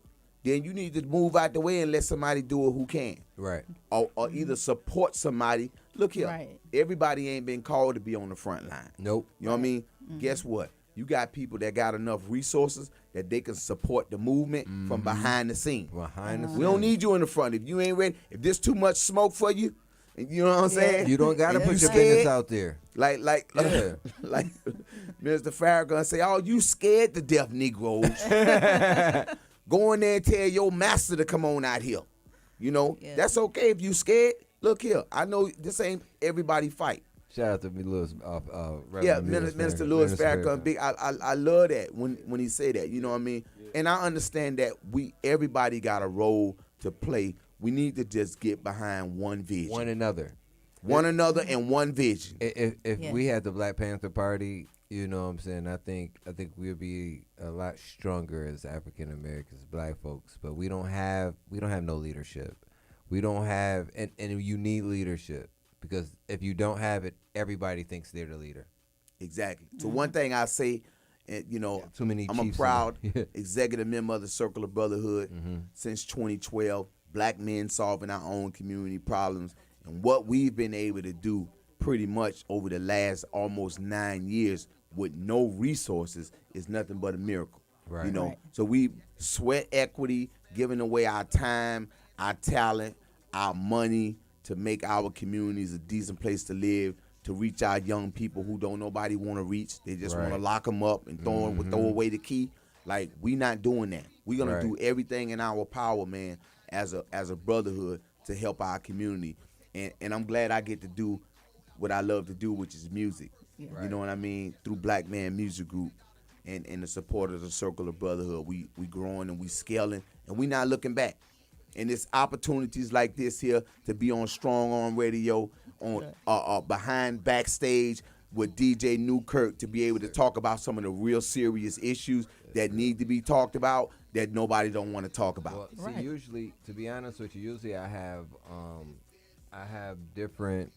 then you need to move out the way and let somebody do it who can. Right. Or either support somebody. Look here, Right. everybody ain't been called to be on the front line. Nope. You know what I mean? Guess what? You got people that got enough resources that they can support the movement from behind the scene. Behind the We don't need you in the front. If you ain't ready, if there's too much smoke for you, you know what I'm saying? You don't gotta If put you your scared, business out there. Like Yeah. like Mr. Farragut say, oh, you scared to death, Negroes. Go in there and tell your master to come on out here. You know, Yeah. that's okay if you scared. Look here, I know this ain't everybody fight. Shout out to me, Lewis. Yeah, Minister Louis Farrakhan, big. I love that when he say that. You know what I mean? And I understand that everybody got a role to play. We need to just get behind one vision, One another. and one vision. If Yeah. we had the Black Panther Party, you know what I'm saying, I think we'll be a lot stronger as African Americans, black folks. But we don't have no leadership. We don't have and you need leadership, because if you don't have it, everybody thinks they're the leader. Exactly. So one thing I say, and you know, Too many I'm a chiefs proud in there. executive member of the Circle of Brotherhood since 2012. Black men solving our own community problems, and what we've been able to do pretty much over the last almost 9 years with no resources is nothing but a miracle. Right. You know, Right. so we sweat equity, giving away our time, our talent, our money to make our communities a decent place to live, to reach our young people who don't nobody want to reach. They just want to Right. lock them up and throw away the key. Like, we not doing that. We're gonna Right. do everything in our power, man, as a brotherhood to help our community. And I'm glad I get to do what I love to do, which is music. Yeah. You know what I mean? Through Blackman Music Group and the support of the Circle of Brotherhood, we growing and we scaling, and we not looking back. And it's opportunities like this here to be on Strong Arm Radio, on behind Backstage with DJ Newkirk, to be able to talk about some of the real serious issues that need to be talked about that nobody don't want to talk about. Well, see, Right. usually, to be honest with you, usually I have different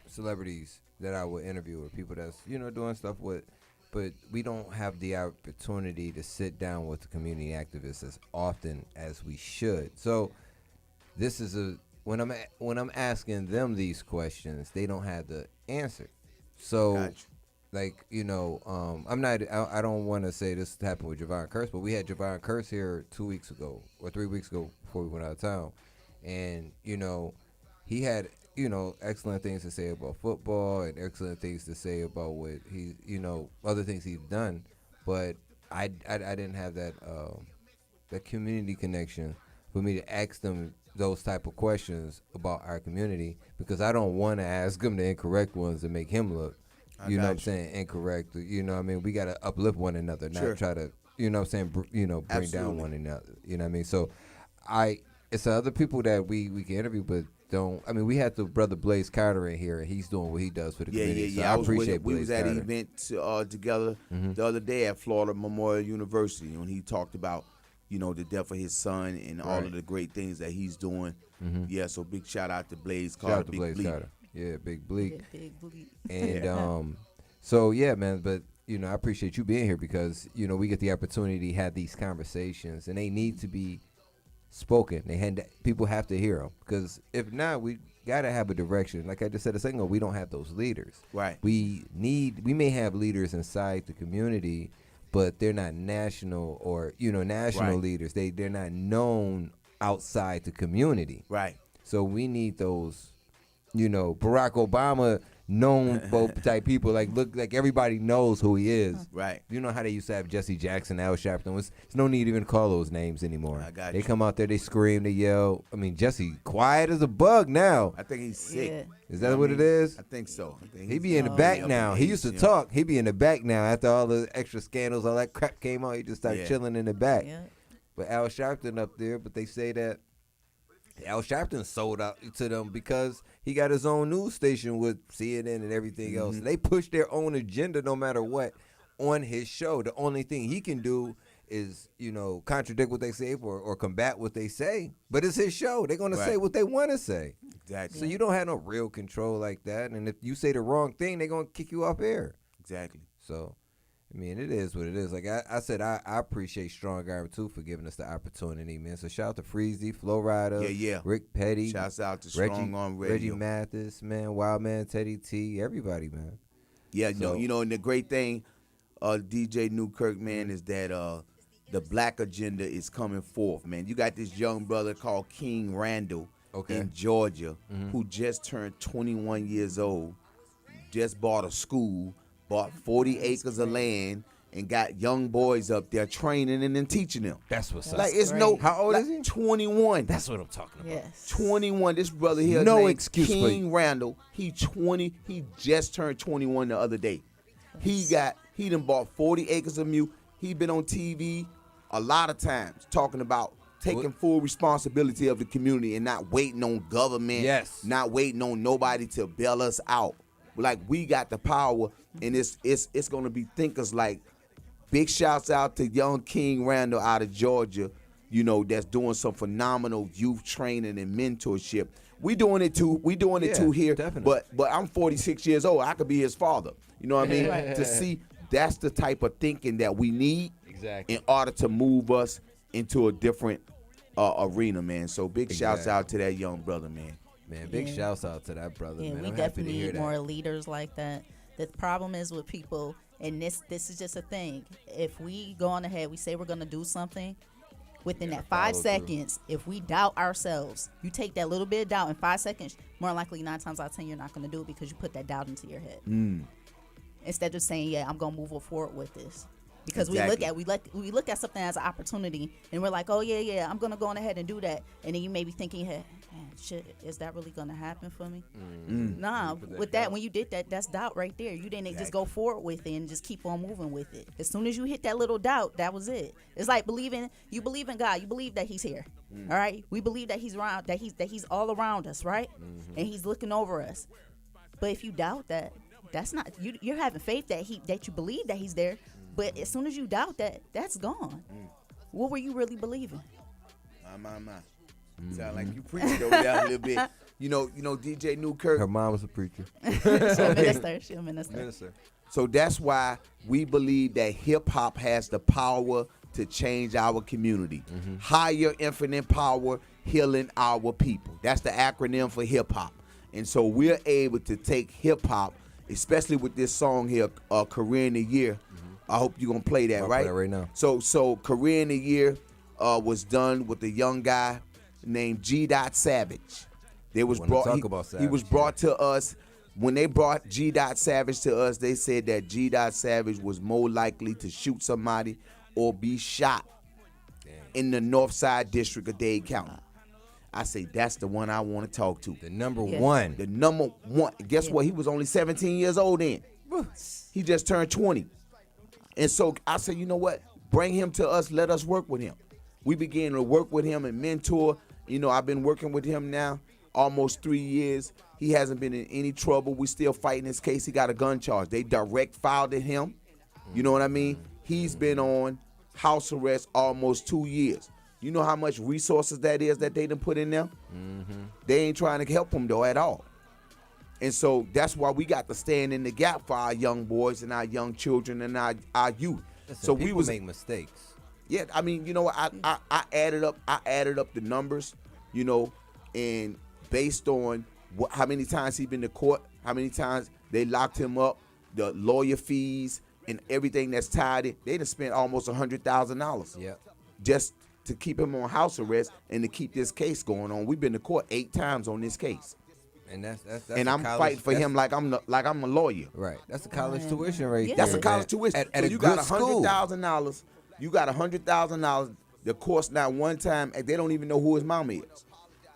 celebrities that I will interview, or people that's doing stuff with, but we don't have the opportunity to sit down with the community activists as often as we should. So this is when I'm asking them these questions, they don't have the answer. So. Gotcha. Like, I don't want to say this happened with Javon Curse, but we had Javon Curse here 2 weeks ago or 3 weeks ago before we went out of town. And, he had, excellent things to say about football and excellent things to say about what he, other things he's done. But I didn't have that community connection for me to ask them those type of questions about our community, because I don't want to ask him the incorrect ones and make him look, you know what I'm saying, incorrect. You know what I mean? We got to uplift one another, not try to, you know what I'm saying, bring Absolutely. down one another. You know what I mean? So it's the other people that we can interview, but we had the brother Blaze Carter in here, and he's doing what he does for the community. So I appreciate We Blaze was at Carter. an event together the other day at Florida Memorial University, and he talked about, the death of his son and all of the great things that he's doing. Yeah, so big shout out to Blaze Carter. Shout out to Big Blaze Bleak. Carter. Yeah, Big Bleak. Yeah, big bleep. And so yeah, man, but I appreciate you being here, because we get the opportunity to have these conversations, and they need to be spoken. People have to hear them, because if not, we gotta have a direction. Like I just said a second ago, we don't have those leaders. Right. We may have leaders inside the community, but they're not national or national Right. leaders. They're not known outside the community. Right. So we need those, Barack Obama known both type people. Look like everybody knows who he is. Right. You know how they used to have Jesse Jackson, Al Sharpton. There's no need to even call those names anymore. I got They you. come out there, they scream, they yell. Jesse quiet as a bug now. I think he's sick. Yeah. Is that what it is? I think so. I think He he's be in the Oh, back yeah, now. He used to yeah. talk. He be in the back now after all the extra scandals, all that crap came out. He just started Yeah. chilling in the back. Yeah. but Al Sharpton up there. But they say that Al Sharpton sold out to them because he got his own news station with CNN and everything else. They push their own agenda no matter what on his show. The only thing he can do is, contradict what they say or combat what they say. But it's his show. They're going to say what they want to say. Exactly. So you don't have no real control like that. And if you say the wrong thing, they're going to kick you off air. Exactly. So, I mean, it is what it is. Like I said, I appreciate Strong Arm, too, for giving us the opportunity, man. So shout out to Freezy, Flo Rida, Rick Petty. Shouts out to Strong Arm Radio. Reggie Mathis, man, Wildman, Teddy T, everybody, man. Yeah, So, and the great thing, DJ Newkirk, man, is that the black agenda is coming forth, man. You got this young brother called King Randall in Georgia who just turned 21 years old, just bought a school, bought 40 acres of land, and got young boys up there training and then teaching them. That's what's up. Like, it's no, how old is he? 21. That's what I'm talking about. Yes. 21. This brother here, No named excuse for King you. Randall. He just turned 21 the other day. He done bought 40 acres of mule. He been on TV a lot of times talking about taking full responsibility of the community and not waiting on government. Yes. Not waiting on nobody to bail us out. Like, we got the power, and it's gonna be thinkers like. Big shouts out to young King Randall out of Georgia, that's doing some phenomenal youth training and mentorship. We doing it too. We doing it too here. Definitely. But I'm 46 years old. I could be his father. You know what I mean? To see that's the type of thinking that we need in order to move us into a different arena, man. So big shouts out to that young brother, man. Man, big shouts out to that brother, Yeah, man. we I'm happy to definitely hear need that. more leaders like that. The problem is with people, and this is just a thing. If we go on ahead, we say we're going to do something, within that 5 seconds, if we doubt ourselves, you take that little bit of doubt in 5 seconds, more likely 9 times out of 10 you're not going to do it because you put that doubt into your head. Instead of saying, I'm going to move forward with this. Because we look at something as an opportunity, and we're like, oh yeah, I'm gonna go on ahead and do that, and then you may be thinking, hey, man, shit, is that really gonna happen for me? Nah, with that, when you did that, that's doubt right there. You didn't just go forward with it and just keep on moving with it. As soon as you hit that little doubt, that was it. It's like you believe in God, you believe that He's here, all right? We believe that He's around, that He's all around us, right? And He's looking over us. But if you doubt that, that's not you're having faith that you believe that He's there. But as soon as you doubt that, that's gone. What were you really believing? My. Sound like you preached over there a little bit. You know, DJ Newkirk. Her mom was a preacher. She a minister. So that's why we believe that hip hop has the power to change our community. Higher infinite power, healing our people. That's the acronym for hip hop. And so we're able to take hip hop, especially with this song here, Career in the Year. I hope you're going to play that, right? Play that right now. So Career in the Year was done with a young guy named G. Savage. He was brought to us. When they brought G. Savage to us, they said that G. Savage was more likely to shoot somebody or be shot in the North Side District of Dade County. I say, that's the one I want to talk to. The number one. The number one. Guess what? He was only 17 years old then. He just turned 20. And so I said, you know what? Bring him to us. Let us work with him. We began to work with him and mentor. I've been working with him now almost 3 years. He hasn't been in any trouble. We still fighting his case. He got a gun charge. They direct filed at him. You know what I mean? He's been on house arrest almost 2 years. You know how much resources that is that they done put in there? They ain't trying to help him, though, at all. And so that's why we got to stand in the gap for our young boys and our young children and our youth. Listen, so we make mistakes. Yeah, I mean, you know what? I added up the numbers, and based on how many times he been to court, how many times they locked him up, the lawyer fees and everything that's tied in, they done spent almost $100,000. Yeah. Just to keep him on house arrest and to keep this case going on. We've been to court 8 times on this case. And that's and I'm fighting for him like I'm a lawyer. Right. That's a college tuition right there. That's a college tuition. At you got $100,000. You got $100,000. The course not one time, and they don't even know who his mom is.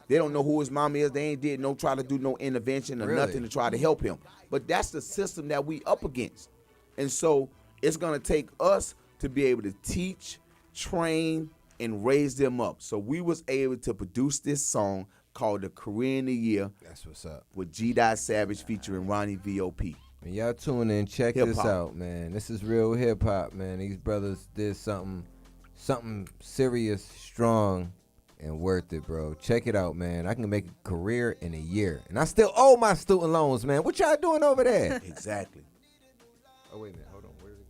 They don't know who his mom is. They ain't try to do no intervention or nothing to try to help him. But that's the system that we up against. And so it's gonna take us to be able to teach, train, and raise them up. So we was able to produce this song called The Career in the Year. That's what's up. With G. Savage featuring Ronnie V.O.P. When y'all tune in, check Hip-hop. this out, man. This is real hip hop, man. These brothers did something serious, strong, and worth it, bro. Check it out, man. I can make a career in a year, and I still owe my student loans, man. What y'all doing over there? Exactly. Oh wait a minute, hold on. Where did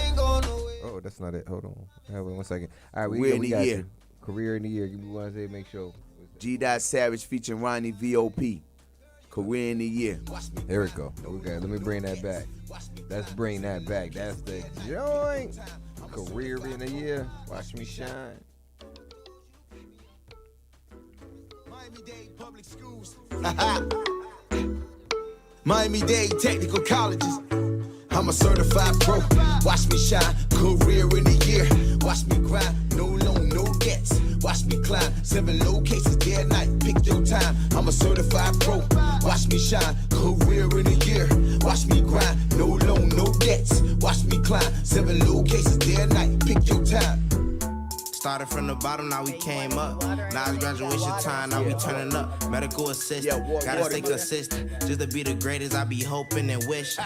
it go? Oh, that's not it. Hold on. Wait 1 second. All right, we got you. Career in the year. Give me 1 second. Make sure. G. Savage featuring Ronnie V.O.P. Career in the Year. Here we go. Okay, let me bring that back. Let's bring that back. That's the joint. Career in the Year. Watch me shine. Miami-Dade public schools. Miami-Dade technical colleges. I'm a certified pro. Watch me shine. Career in the year. Watch me grind. No loan, no debts. Watch me climb. 7 locations day and night. Pick your time. I'm a certified pro. Watch me shine. Career in the year. Watch me grind. No loan, no debts. Watch me climb. 7 locations day and night. Pick your time. Started from the bottom, now we came up. Now it's graduation time, now we turning up. Medical assistant, gotta stay consistent. Just to be the greatest, I be hoping and wishing.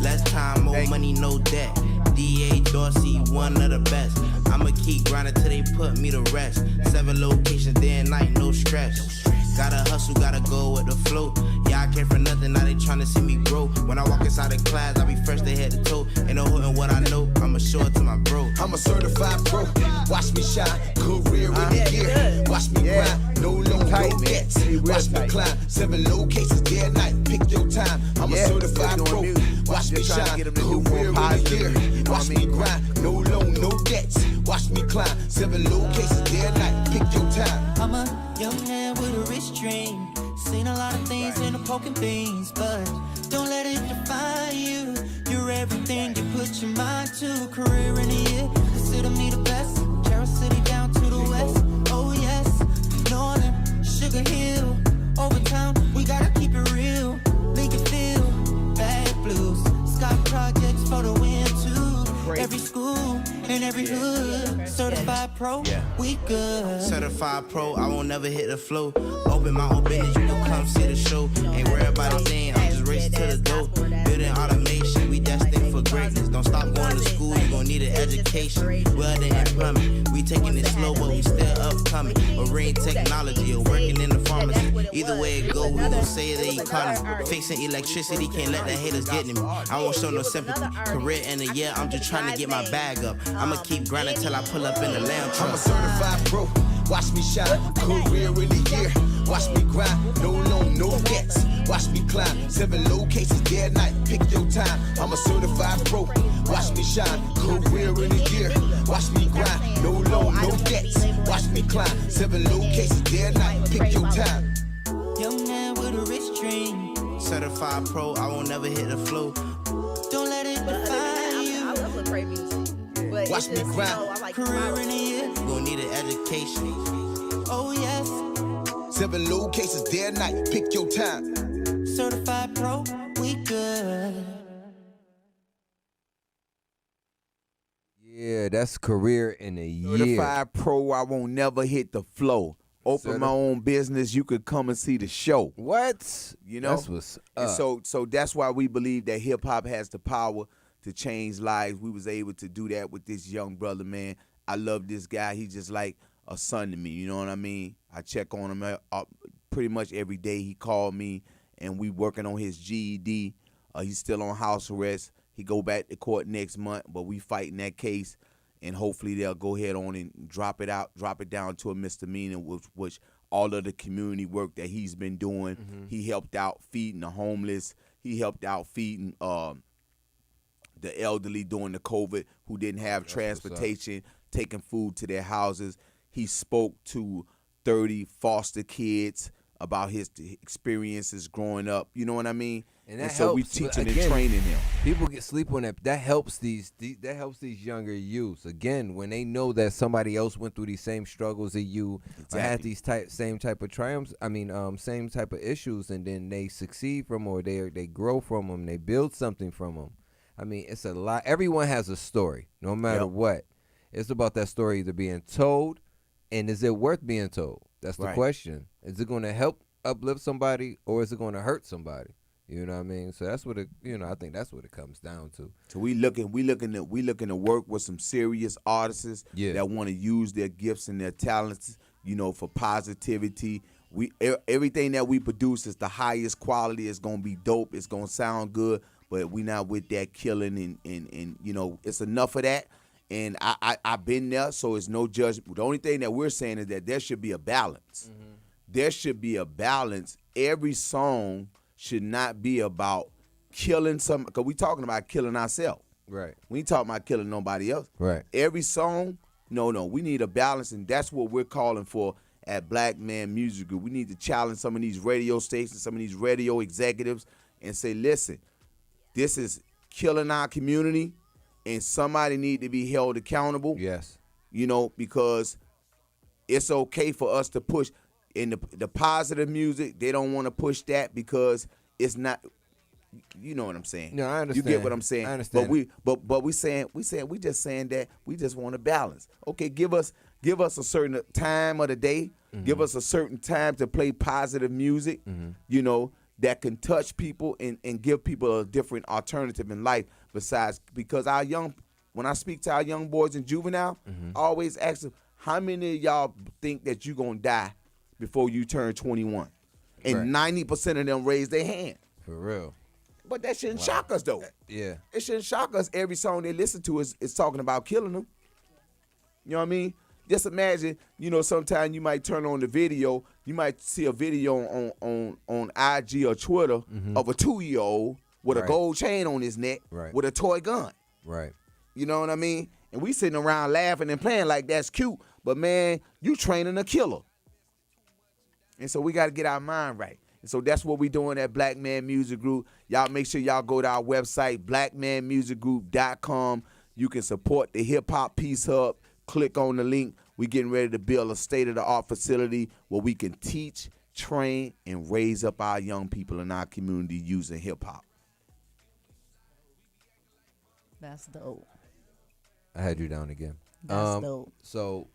Less time, more money, no debt. D.A. Dorsey, one of the best. I'ma keep grinding till they put me to rest. 7 locations, day and night, no stress. Gotta hustle, gotta go with the flow. Yeah, I care for nothing, now they tryna see me grow. When I walk inside the class, I be fresh, they head to toe. Ain't no hoodin' what I know, I'ma show it to my bro. I'm a certified pro. Watch me shine. Career in the year. Watch me grind. No loan, no debts. Watch me climb. 7 locations day and night. Pick your time. I'm a certified pro. Watch me shine. Career in the year. Watch me grind. No loan, no debts. Watch me climb. 7 locations day and night. Pick your time. I'm a young man with a rich dream. Seen a lot of things in the poking beans, but don't let it define you. You're everything you put your mind to. Career in the year. Consider me the best. Carol City down to the west. Oh yes, Northern Sugar Hill. Overtown, we gotta keep it real. Make it feel bad blues. Sky projects for the win too. Every school and every hood. Certified pro, we good. Certified pro, I won't never hit the flow. Open my own business, you can come see the show. Ain't worried about a thing, I'm just racing to the door. Building automation, we destined for greatness. Don't stop going to school, you gon' need an education. Welding and plumbing, we taking it slow, but we still upcoming. Marine technology, or working in the pharmacy. Either way it go, we gon' say the economy. Fixing electricity, can't let the haters get to me. I won't show no sympathy. Career in a year, I'm just trying to get my bag up. I'ma keep grinding till I pull up in the lamb truck. I'm a certified pro. Watch me shine. Career in the year. Watch me grind. No loan, no debts. Watch me climb. 7 locations day and night. Pick your time. I'm a certified pro. Watch me shine. Career in the year. Watch me grind. No loan, no debts. Watch me climb. 7 locations day and night. Pick your time. Young man with a rich dream. Certified pro, I won't never hit the flow. Don't let it define you. I love Lecrae music. But Watch me just, grind. I like Career in the year. You gon' need an education. Oh yes, 7 locations day and night. Pick your time. certified pro, we good. Yeah, that's career in a year. Certified pro, I won't never hit the flow. Open my own business, you could come and see the show. What? You know? That's what's And up. so that's why we believe that hip hop has the power to change lives. We was able to do that with this young brother, man. I love this guy. He's just like a son to me, you know what I mean? I check on him pretty much every day. He called me, and we working on his GED. He's still on house arrest. He go back to court next month, but we fighting that case, and hopefully they'll go ahead on and drop it down to a misdemeanor, which all of the community work that he's been doing. Mm-hmm. He helped out feeding the homeless. He helped out feeding the elderly during the COVID who didn't have transportation, taking food to their houses. He spoke to 30 foster kids about his experiences growing up. You know what I mean? And so we teaching and training him. People get sleep on that. That helps these younger youths. Again, when they know that somebody else went through these same struggles as you, or had these same type of triumphs. Same type of issues, and then they succeed from, or they grow from them. They build something from them. I mean, it's a lot. Everyone has a story, no matter what. It's about that story either being told And is it worth being told? That's the Right. question. Is it going to help uplift somebody, or is it going to hurt somebody? You know what I mean? So that's what it. I think that's what it comes down to. So we looking to work with some serious artists that want to use their gifts and their talents, for positivity. Everything that we produce is the highest quality. It's gonna be dope. It's gonna sound good. But we not with that killing and it's enough of that. And I've been there, so it's no judgment. The only thing that we're saying is that there should be a balance. Mm-hmm. There should be a balance. Every song should not be about killing some, because we talking about killing ourselves. Right. We ain't talking about killing nobody else. Right. Every song, no, we need a balance, and that's what we're calling for at Blackman Music Group. We need to challenge some of these radio stations, some of these radio executives, and say, listen, this is killing our community, and somebody need to be held accountable. Yes. Because it's okay for us to push. In the positive music, they don't want to push that because it's not. You know what I'm saying? No, I understand. You get what I'm saying? I understand. But we just saying that we just want to balance. Okay, give us a certain time of the day. Mm-hmm. Give us a certain time to play positive music. Mm-hmm. That can touch people and give people a different alternative in life. Besides, because when I speak to our young boys in juvenile, I always ask them, how many of y'all think that you're gonna die before you turn 21? And 90% of them raise their hand. For real. But that shouldn't shock us, though. Yeah. It shouldn't shock us. Every song they listen to is talking about killing them. You know what I mean? Just imagine, sometimes you might turn on the video. You might see a video on IG or Twitter of a 2-year-old with a gold chain on his neck with a toy gun. Right. You know what I mean? And we sitting around laughing and playing like that's cute. But, man, you training a killer. And so we got to get our mind right. And so that's what we doing at Blackman Music Group. Y'all make sure y'all go to our website, blackmanmusicgroup.com. You can support the Hip Hop Peace Hub. Click on the link. We getting ready to build a state-of-the-art facility where we can teach, train, and raise up our young people in our community using hip-hop. That's dope. I had you down again. That's dope. So,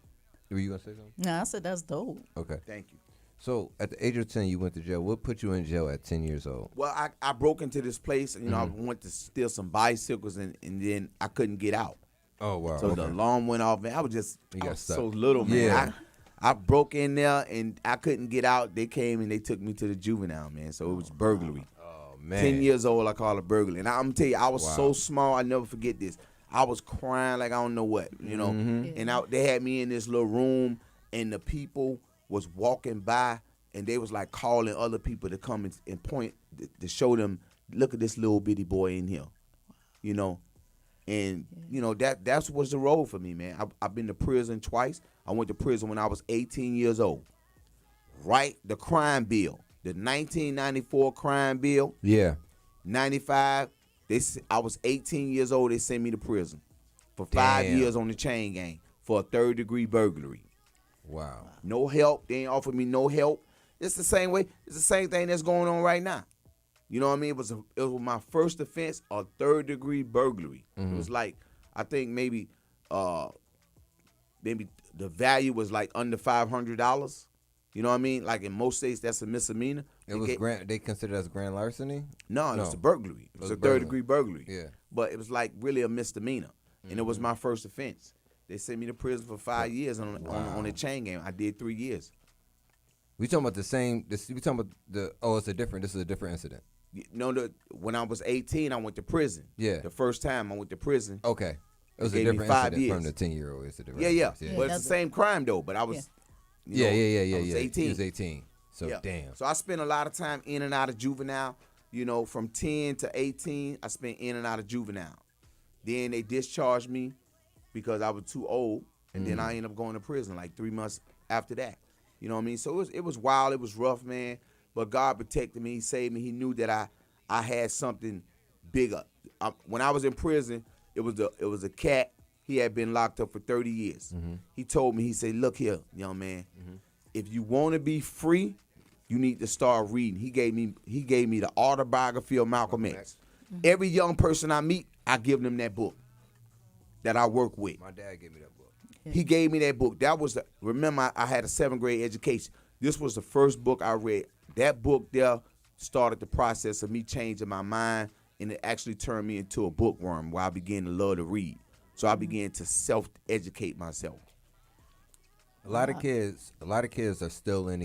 were you going to say something? No, I said that's dope. Okay. Thank you. So, at the age of 10, you went to jail. What put you in jail at 10 years old? Well, I broke into this place, and, I went to steal some bicycles, and then I couldn't get out. Oh, wow. So the alarm went off, man. I was so little, man. Yeah. I broke in there, and I couldn't get out. They came, and they took me to the juvenile, man. So it was burglary. Oh, man. 10 years old, I call it burglary. And I'm going to tell you, I was so small, I never forget this. I was crying like I don't know what, And they had me in this little room, and the people was walking by, and they was like calling other people to come and point to show them, look at this little bitty boy in here, And that's what's the road for me, man. I've been to prison twice. I went to prison when I was 18 years old. Right, the crime bill, the 1994 crime bill. Yeah. 95. I was 18 years old. They sent me to prison for 5 years on the chain gang for a 3rd-degree burglary. Wow. No help. They ain't offered me no help. It's the same way. It's the same thing that's going on right now. You know what I mean? It was my first offense, a 3rd-degree burglary. It was like, I think maybe the value was like under $500. You know what I mean? Like in most states, that's a misdemeanor. They consider that as grand larceny? No, it's a burglary. It was a 3rd-degree burglary. Yeah. But it was like really a misdemeanor, and it was my first offense. They sent me to prison for 5 years on a chain game. I did 3 years. We talking about the same? We talking about this is a different incident. No, when I was 18, I went to prison. Yeah. The first time I went to prison. Okay. It was a gave me different 5 incident years. from the 10-year-old incident. Right? Yeah. But it's the same crime though. But I was. Yeah. I was 18. He was 18. So damn. So I spent a lot of time in and out of juvenile. From 10 to 18, I spent in and out of juvenile. Then they discharged me because I was too old, and then I ended up going to prison like 3 months after that. You know what I mean? So it was wild. It was rough, man. But God protected me. He saved me. He knew that I had something bigger. When I was in prison, it was a cat. He had been locked up for 30 years. He told me, he said, look here, young man, if you want to be free, you need to start reading. He gave me the autobiography of Malcolm X. Every young person I meet, I give them that book that I work with. My dad gave me that book. He gave me that book. That was remember I had a 7th grade education. This was the first book I read. That book there started the process of me changing my mind, and it actually turned me into a bookworm where I began to love to read. So I began to self-educate myself. A lot of kids are still in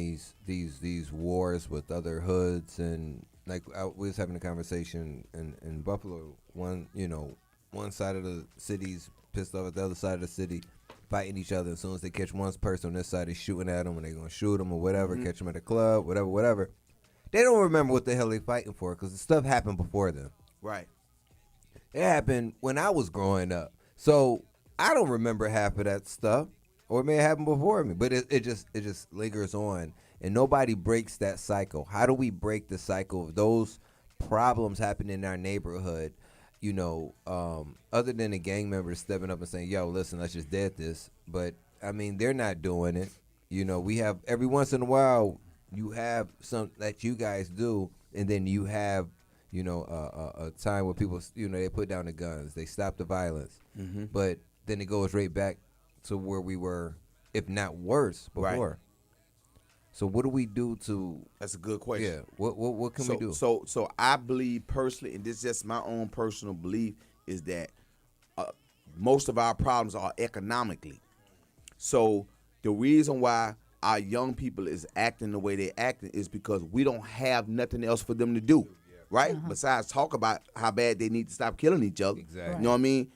these wars with other hoods, and like we was having a conversation in Buffalo. One side of the city's pissed off at the other side of the city, fighting each other. As soon as they catch one person on this side, they're shooting at them, and they're gonna shoot them or whatever. Catch them at a club, whatever. They don't remember what the hell they fighting for because the stuff happened before them. Right. It happened when I was growing up, so I don't remember half of that stuff. Or it may have happened before me, but it just lingers on, and nobody breaks that cycle. How do we break the cycle of those problems happening in our neighborhood? Other than the gang members stepping up and saying, "Yo, listen, let's just dead this." But I mean, they're not doing it. We have every once in a while you have some that you guys do, and then you have a time where people they put down the guns, they stop the violence, but then it goes right back to where we were, if not worse, before. Right. So what do we do to? That's a good question. Yeah. What can we do? So I believe personally, and this is just my own personal belief, is that most of our problems are economically. So the reason why our young people is acting the way they're acting is because we don't have nothing else for them to do, right? Besides talk about how bad they need to stop killing each other. Exactly. You know what I mean?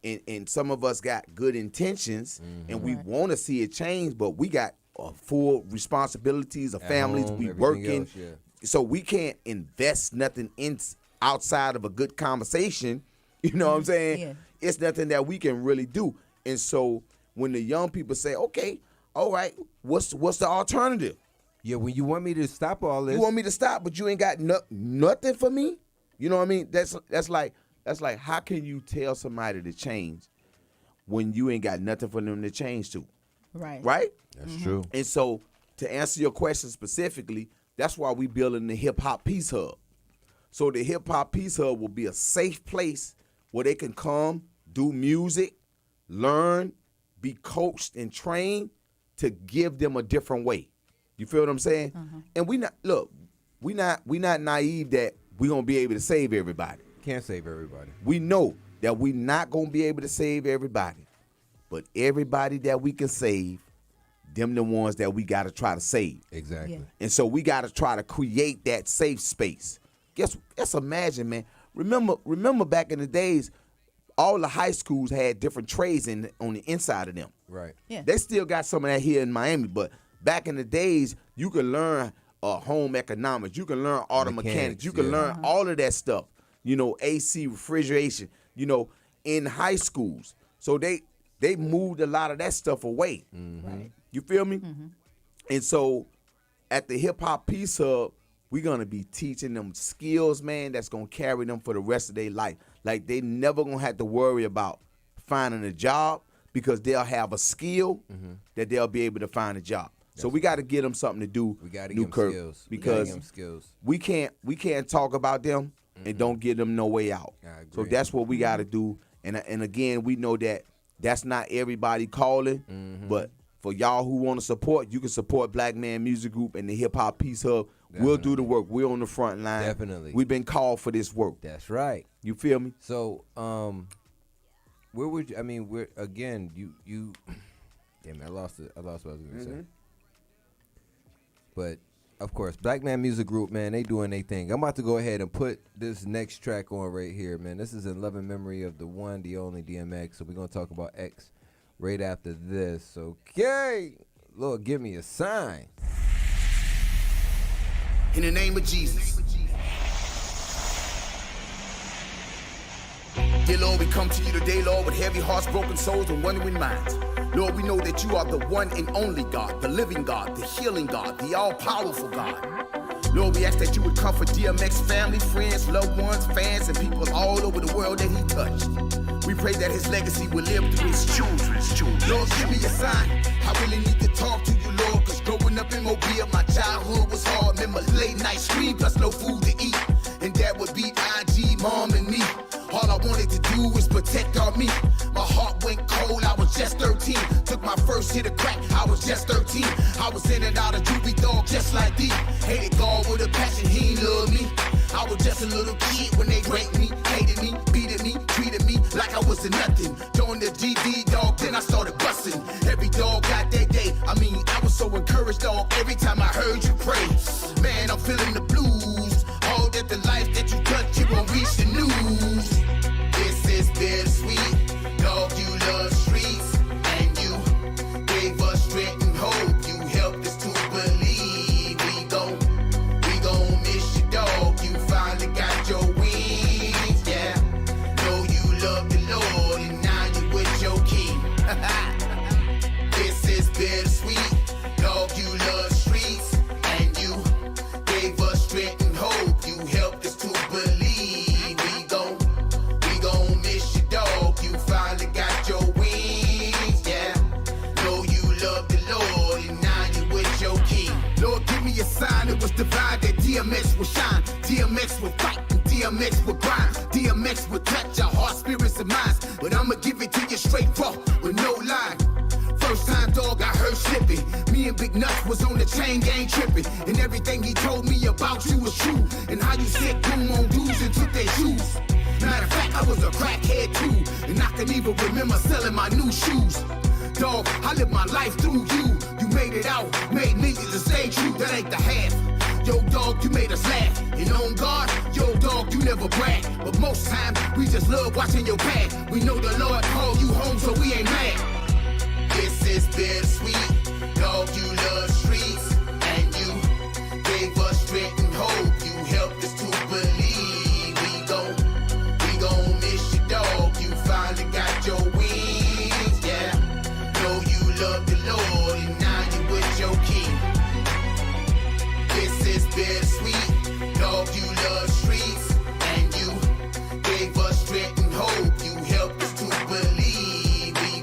And some of us got good intentions, and we want to see it change, but we got full responsibilities of families. Home, we working, else, so we can't invest nothing outside of a good conversation. You know what I'm saying? Yeah. It's nothing that we can really do. And so when the young people say, "Okay, all right, what's the alternative?" Yeah, when you want me to stop all this, You want me to stop, but you ain't got nothing for me. You know what I mean? That's like how can you tell somebody to change when you ain't got nothing for them to change to? Right. Right? That's true. And so to answer your question specifically, that's why we building the Hip Hop Peace Hub. So the Hip Hop Peace Hub will be a safe place where they can come, do music, learn, be coached and trained to give them a different way. You feel what I'm saying? And we not naive that we gonna be able to save everybody. Can't save everybody. We know that we not gonna be able to save everybody, but everybody that we can save, them the ones that we gotta try to save. Exactly. Yeah. And so we gotta try to create that safe space. Just imagine, man. Remember back in the days, all the high schools had different trades on the inside of them. Right. Yeah. They still got some of that here in Miami, but back in the days, you could learn home economics. You can learn auto mechanics. You can learn all of that stuff. AC, refrigeration, in high schools. So they moved a lot of that stuff away. Right. You feel me? And so at the Hip Hop Peace Hub, we're going to be teaching them skills, man, that's going to carry them for the rest of their life. Like, they never going to have to worry about finding a job because they'll have a skill that they'll be able to find a job. So we got to get them something to do. We got to New give them Kirk, skills. because we can't talk about them and don't give them no way out. So that's what we got to do. And again, we know that that's not everybody calling, but for y'all who want to support, you can support Blackman Music Group and the Hip Hop Peace Hub. Definitely. We'll do the work. We're on the front line. Definitely. We've been called for this work. That's right. You feel me? So, where would you? I mean, we're again. You. Damn, I lost it. I lost what I was going to say. But of course, Blackman Music Group, man, they doing their thing. I'm about to go ahead and put this next track on right here, man. This is in loving memory of the one, the only DMX. So we're gonna talk about X right after this. Okay, Lord, give me a sign. In the name of Jesus. Dear Lord, we come to you today, Lord, with heavy hearts, broken souls, and wondering minds. Lord, we know that you are the one and only God, the living God, the healing God, the all-powerful God. Lord, we ask that you would comfort DMX family, friends, loved ones, fans, and people all over the world that he touched. We pray that his legacy will live through his children's children. Lord, give me a sign. I really need to talk to you, Lord, because growing up in Mobile, my childhood was hard. Remember late night scream, plus no food to eat. And that would be IG, mom, and me. All I wanted to do was protect our meat. My heart went cold, I was just 13. first hit a crack, I was just 13. I was in and out of juvie dog just like thee. Hated God with a passion, he ain't love me. I was just a little kid when they raped me, hated me, beated me, treated me like I was a nothing. Joined the GD dog, then I started busting. Every dog got their day. I mean, I was so encouraged, dog, every time I heard you pray. Man, I'm feeling the blues. All that the life that you touch, you won't reach the news. This is bittersweet, dog, you love streets, and you gave us strength and hope. You helped us to believe we gon' miss you, dog. You finally got your wings, yeah. Know you love the Lord, and now you with your king. This is bittersweet, dog, you love streets, and you gave us strength and hope. You helped us to believe we gon' miss you, dog. You finally got your wings, yeah. Know you love the Lord, and now you with your king. Lord, give me a sign, it was divine that DMX would shine. DMX would fight, and DMX would grind. DMX would touch our hearts, spirits, and minds. But I'ma give it to you straight raw, with no line. First time, dog, I heard slipping. Me and Big Nuts was on the chain gang tripping. And everything he told me about you was true. And how you said boom on dudes and took their shoes. Matter of fact, I was a crackhead too. And I can even remember selling my new shoes. Dog, I lived my life through you. You made it out, made niggas to stay true. That ain't the half. Yo, dog, you made us laugh. And on God, yo, dog, you never brag. But most time, we just love watching your path. We know the Lord called you home, so we ain't mad. This is bittersweet, dog, you love streets, and you gave us strength and hope. You helped us to believe we gon' miss you, dog. You finally got your wings, yeah. Know you love the Lord, and now you with your king. This is bittersweet, dog, you love streets, and you gave us strength and hope. You helped us to believe we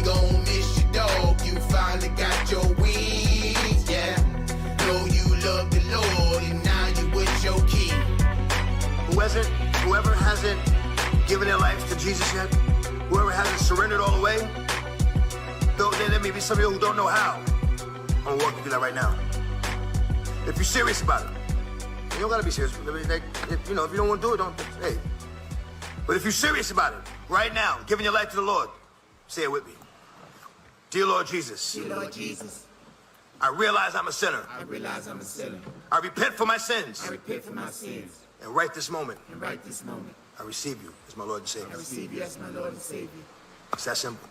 gon' miss you, dog. You finally got your wings, yeah. Know you love the Lord, and now you with your king. Whoever hasn't given their life to Jesus yet, whoever hasn't surrendered all the way, there may be some of you who don't know how. I'm gonna walk you through that right now. If you're serious about it, you don't gotta be serious. If you don't want to do it, don't. Hey, but if you're serious about it, right now, giving your life to the Lord, say it with me. Dear Lord Jesus. Dear Lord Jesus, I realize I'm a sinner. I realize I'm a sinner. I repent for my sins. I repent for my sins. And right this moment, I receive you as my Lord and Savior. I receive you as my Lord and Savior. It's that simple.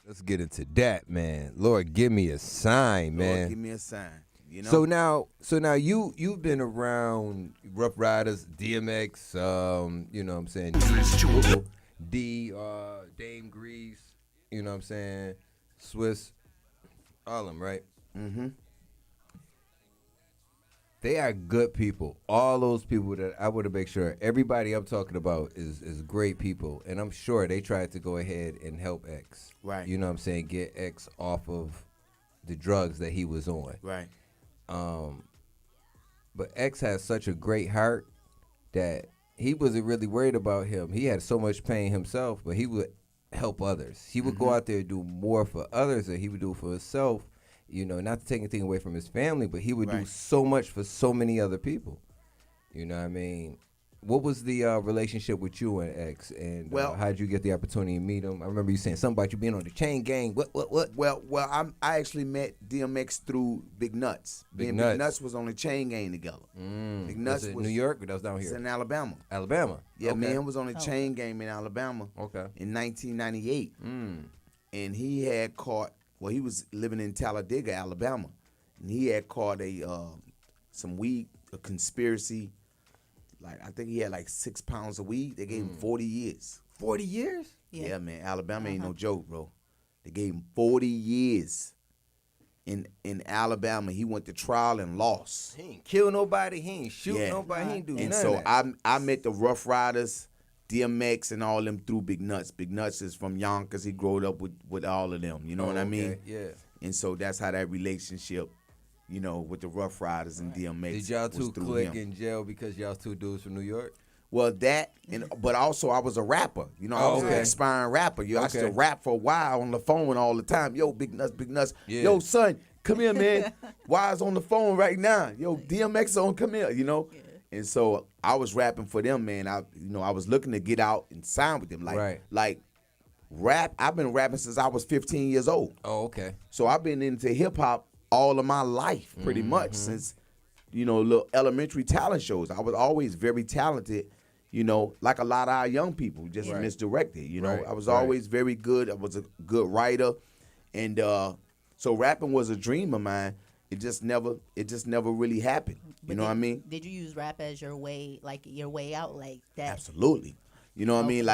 Let's get into that, man. Lord, give me a sign, man. Lord, give me a sign. You know? So now you've been around Rough Riders, DMX, you know what I'm saying, Dame Grease, you know what I'm saying, Swiss, all of them, right? Mm-hmm. They are good people. All those people that I want to make sure everybody I'm talking about is great people, and I'm sure they tried to go ahead and help X. Right. You know what I'm saying? Get X off of the drugs that he was on. Right. But X has such a great heart that he wasn't really worried about him. He had so much pain himself, but he would help others. He would go out there and do more for others than he would do for himself. You know, not to take anything away from his family, but he would do so much for so many other people. You know what I mean? What was the relationship with you and X, and how did you get the opportunity to meet him? I remember you saying something about you being on the chain gang. What? Well, I actually met DMX through Big Nuts. Big Nuts was on the chain gang together. Big Nuts was New York, or that was down here? It's in Alabama. Alabama. Yeah, okay. Man was on the chain gang in Alabama. Okay. In 1998, and he had caught. Well, he was living in Talladega, Alabama, and he had caught some weed, a conspiracy. Like, I think he had like 6 pounds of weed. They gave him 40 years. 40 years? Yeah, man. Alabama ain't no joke, bro. They gave him 40 years in Alabama. He went to trial and lost. He ain't kill nobody. He ain't shoot nobody. He ain't do and none so of that. I met the Rough Riders, DMX, and all them through Big Nuts. Big Nuts is from Yonkers. He growed up with all of them. You know what I mean? Yeah. And so that's how that relationship, you know, with the Rough Riders and DMX. Did y'all two was through click him. in jail because y'all two dudes from New York? Well, that, but also I was a rapper. You know, I was an aspiring rapper. I used to rap for a while on the phone all the time. Yo, Big Nuts. Yeah. Yo, son, come here, man. Wise on the phone right now. Yo, DMX on, come here, you know. Yeah. And so I was rapping for them, man. I was looking to get out and sign with them. Like rap, I've been rapping since I was 15 years old. Oh, okay. So I've been into hip hop all of my life, pretty much, since, little elementary talent shows. I was always very talented, like a lot of our young people, just misdirected. I was always very good. I was a good writer. And so rapping was a dream of mine. It just never really happened. You know what I mean? Did you use rap as your way out like that? Absolutely. You know what I mean?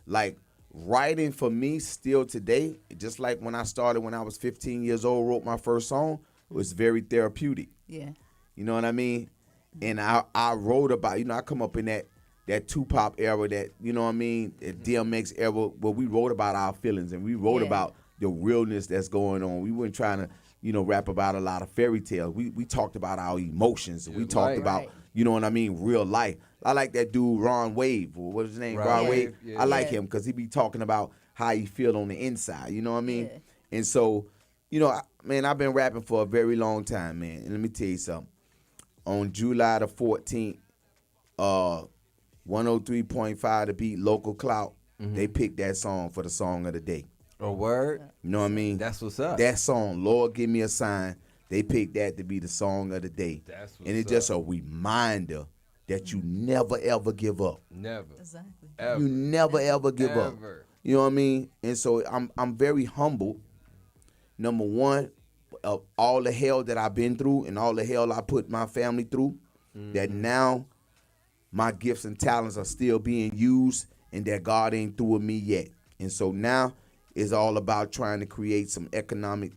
Like writing for me still today, just like when I started when I was 15 years old, wrote my first song, was very therapeutic. Yeah. You know what I mean? And I wrote about, I come up in that Tupac era, that, you know what I mean, that DMX era, where we wrote about our feelings and we wrote about the realness that's going on. We weren't trying to, rap about a lot of fairy tales. We talked about our emotions. We talked about, you know what I mean, real life. I like that dude, Ron Wave, or what's his name, Ron Wave. Yeah. I like him because he be talking about how he feel on the inside, you know what I mean? Yeah. And so, I've been rapping for a very long time, man. And let me tell you something. On July the 14th, 103.5 The Beat, Local Clout, they picked that song for the song of the day. A word? You know what I mean? That's what's up. That song, Lord Give Me a Sign, they picked that to be the song of the day. That's what's and it's just a reminder that you never, ever give up. Never. Exactly. Ever. You never, ever give up. You know what I mean? And so I'm very humble, number one, of all the hell that I've been through and all the hell I put my family through, that now my gifts and talents are still being used and that God ain't through with me yet. And so now it's all about trying to create some economic,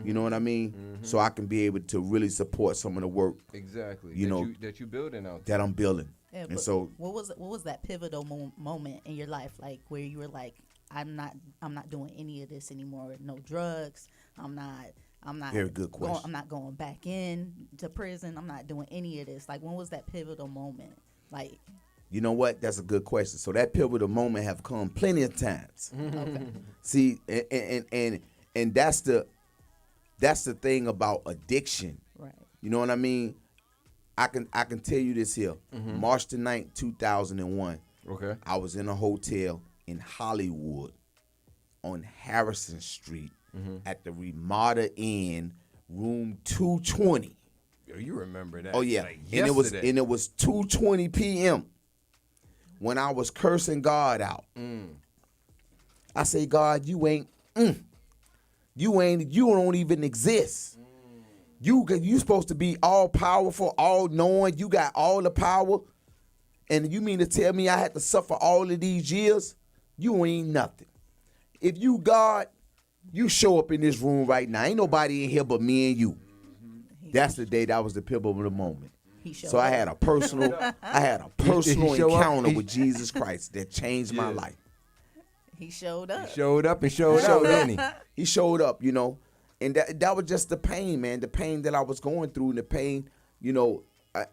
you know what I mean? So I can be able to really support some of the work. Exactly. That you building out there. That I'm building. Yeah, and so what was that pivotal moment in your life, like where you were like, I'm not doing any of this anymore. No drugs. I'm not. Very good question. I'm not going back in to prison. I'm not doing any of this. Like, when was that pivotal moment? Like, you know what? That's a good question. So that pivotal moment have come plenty of times. Okay. See, and that's the thing about addiction. Right. You know what I mean? I can tell you this here. March the 9th, 2001. Okay. I was in a hotel in Hollywood on Harrison Street at the Ramada Inn, room 220. Yo, you remember that? Oh yeah. Like and it was 2:20 p.m. when I was cursing God out. I say, God, you don't even exist. You supposed to be all powerful, all knowing. You got all the power, and you mean to tell me I had to suffer all of these years? You ain't nothing. If you God, you show up in this room right now. Ain't nobody in here but me and you. That's the day. That was the pivotal moment. So I had a personal encounter with Jesus Christ that changed my life. He showed up. He showed up, didn't he? He showed up, and that was just the pain, man. The pain that I was going through, and the pain,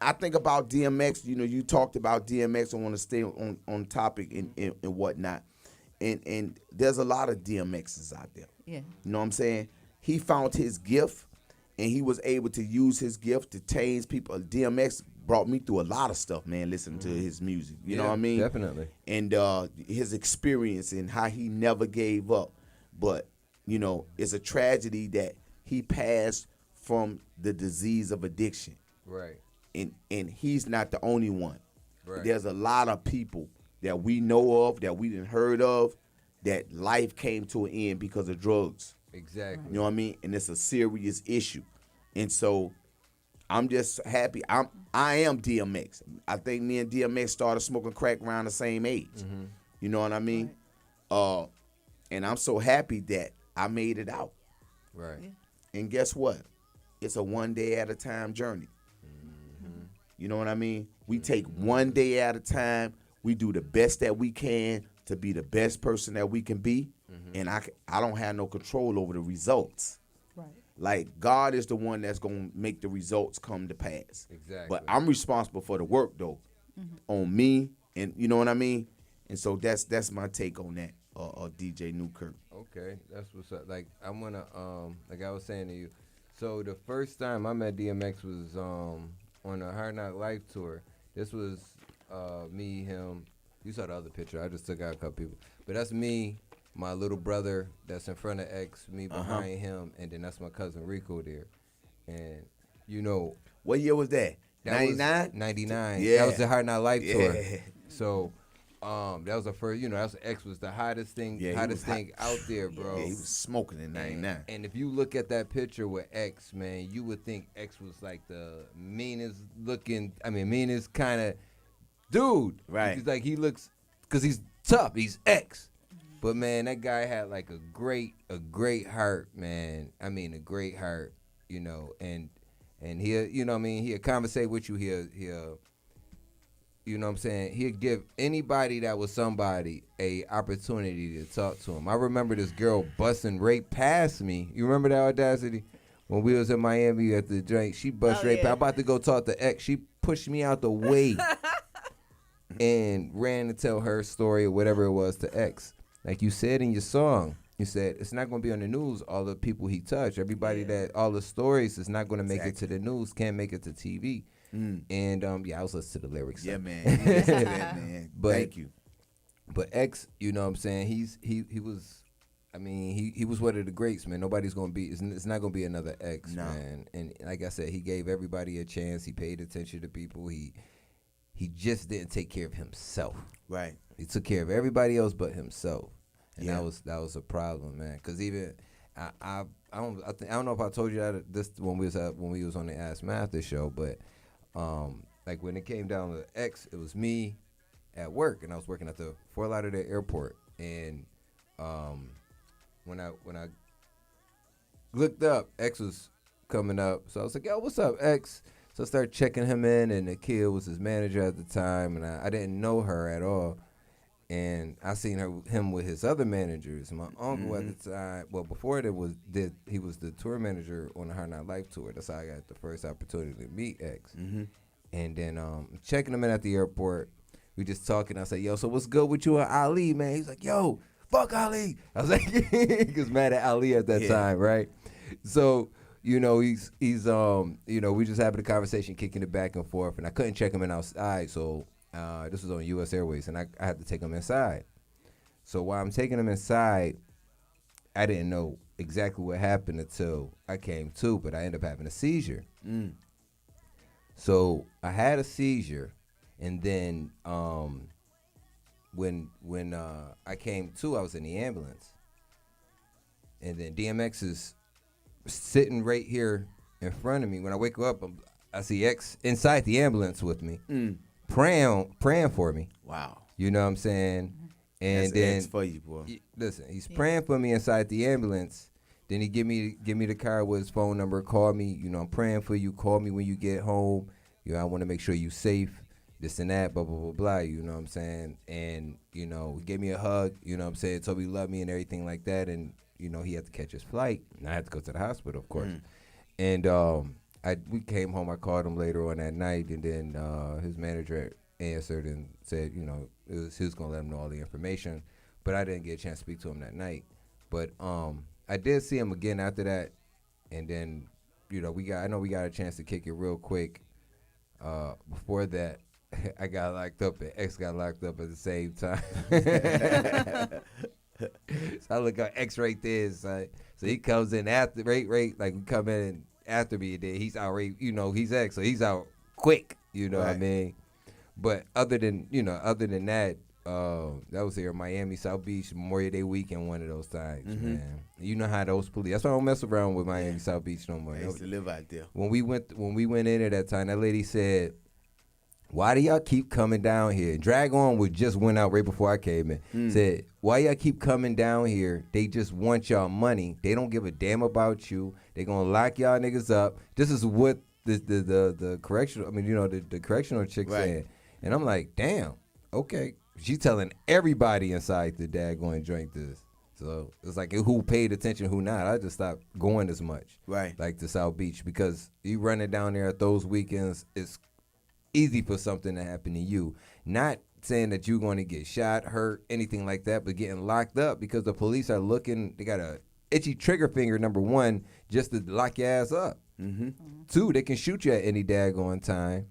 I think about DMX. You talked about DMX. I want to stay on topic and whatnot. And there's a lot of DMXs out there. Yeah. You know what I'm saying? He found his gift, and he was able to use his gift to change people. DMX brought me through a lot of stuff, man, listening to his music. You know what I mean? Definitely. And his experience and how he never gave up. But, it's a tragedy that he passed from the disease of addiction. Right. And he's not the only one. Right. There's a lot of people that we know of, that we didn't heard of, that life came to an end because of drugs. Exactly. You know what I mean? And it's a serious issue. And so I'm just happy. I am DMX. I think me and DMX started smoking crack around the same age. You know what I mean? Right. And I'm so happy that I made it out. Right. Yeah. And guess what? It's a one day at a time journey. You know what I mean? We take one day at a time. We do the best that we can to be the best person that we can be. And I don't have no control over the results. Right. Like, God is the one that's going to make the results come to pass. Exactly. But I'm responsible for the work, though. on me, and you know what I mean. And so that's my take on that. DJ Newkirk. Okay, that's what's up. Like I'm gonna like I was saying to you. So the first time I met DMX was on a Hard Knock Life tour. This was me, him. You saw the other picture. I just took out a couple people. But that's me, my little brother that's in front of X, me behind him, and then that's my cousin Rico there. And you know, what year was that? 99? 99. Yeah. That was the Hard Knock Life tour. Yeah. So that was the first, you know, that's X was the hottest thing, out there, bro. Yeah, he was smoking in 99. And if you look at that picture with X, man, you would think X was like the meanest kind of dude. Right. He's like, he looks, because he's tough, he's X. But man, that guy had like a great heart, man. I mean, a great heart, you know, and he'll, you know what I mean, he'll conversate with you, he'll you know what I'm saying? He'd give anybody that was somebody a opportunity to talk to him. I remember this girl busting right past me. You remember that audacity? When we was in Miami at the joint, she bust right past. I'm about to go talk to X. She pushed me out the way and ran to tell her story or whatever it was to X. Like you said in your song, you said it's not going to be on the news, all the people he touched. Everybody all the stories is not going to make it to the news, can't make it to TV. And I was listening to the lyrics. Yeah, man. Listen to that, man. Thank you. But X, you know what I'm saying? He was, I mean, he was one of the greats, man. Nobody's gonna be. It's not gonna be another X, man. And like I said, he gave everybody a chance. He paid attention to people. He just didn't take care of himself. Right. He took care of everybody else but himself, and that was a problem, man. Because even I don't know if I told you that this when we was on the Ask Master show, but. Like when it came down to X, it was me at work, and I was working at the Fort Lauderdale airport. And when I looked up, X was coming up, so I was like, "Yo, what's up, X?" So I started checking him in, and Nikhil was his manager at the time, and I didn't know her at all. And I seen him with his other managers. My uncle at the time, well, before he was the tour manager on the Hard Knock Life tour. That's how I got the first opportunity to meet X. And then checking him in at the airport, we just talking. I said, "Yo, so what's good with you and Ali, man?" He's like, "Yo, fuck Ali." I was like, he was mad at Ali at that time, right? So, you know, he's you know, we just having a conversation, kicking it back and forth, and I couldn't check him in outside, so. This was on U.S. Airways, and I had to take him inside. So while I'm taking him inside, I didn't know exactly what happened until I came to, but I ended up having a seizure. So I had a seizure, and then when I came to, I was in the ambulance. And then DMX is sitting right here in front of me. When I wake up, I see X inside the ambulance with me. Praying for me. Wow. You know what I'm saying? And that's then X for you, boy. Listen, he's praying for me inside the ambulance. Then he give me the card with his phone number, call me, you know, I'm praying for you, call me when you get home. You know, I want to make sure you safe, this and that, blah, blah, blah, blah, you know what I'm saying? And, you know, he gave me a hug, you know what I'm saying? Told me he loved me and everything like that. And, you know, he had to catch his flight. And I had to go to the hospital, of course. And we came home. I called him later on that night, and then his manager answered and said, you know, he was gonna let him know all the information, but I didn't get a chance to speak to him that night. But I did see him again after that, and then, you know, I know we got a chance to kick it real quick. Before that, I got locked up, and X got locked up at the same time. So I look at X right there, so he comes in after, right, like we come in after me, and then he's out, right, you know, he's X, so he's out quick, you know what I mean? But other than that, that was here in Miami, South Beach, Memorial Day weekend, one of those times, man. You know how those police, that's why I don't mess around with Miami, South Beach no more. I used to live out there. When we went in at that time, that lady said, "Why do y'all keep coming down here?" Drag On would just went out right before I came in. Said, "Why y'all keep coming down here? They just want y'all money. They don't give a damn about you. They gonna lock y'all niggas up." This is what the correctional, I mean, you know, the correctional chick said. And I'm like, damn, okay. She's telling everybody inside the daggone joint this. So it's like who paid attention, who not. I just stopped going as much. Right. Like to South Beach, because you running down there at those weekends, easy for something to happen to you. Not saying that you're going to get shot, hurt, anything like that, but getting locked up because the police are looking. They got a itchy trigger finger, number one, just to lock your ass up. Mm-hmm. Two, they can shoot you at any daggone time.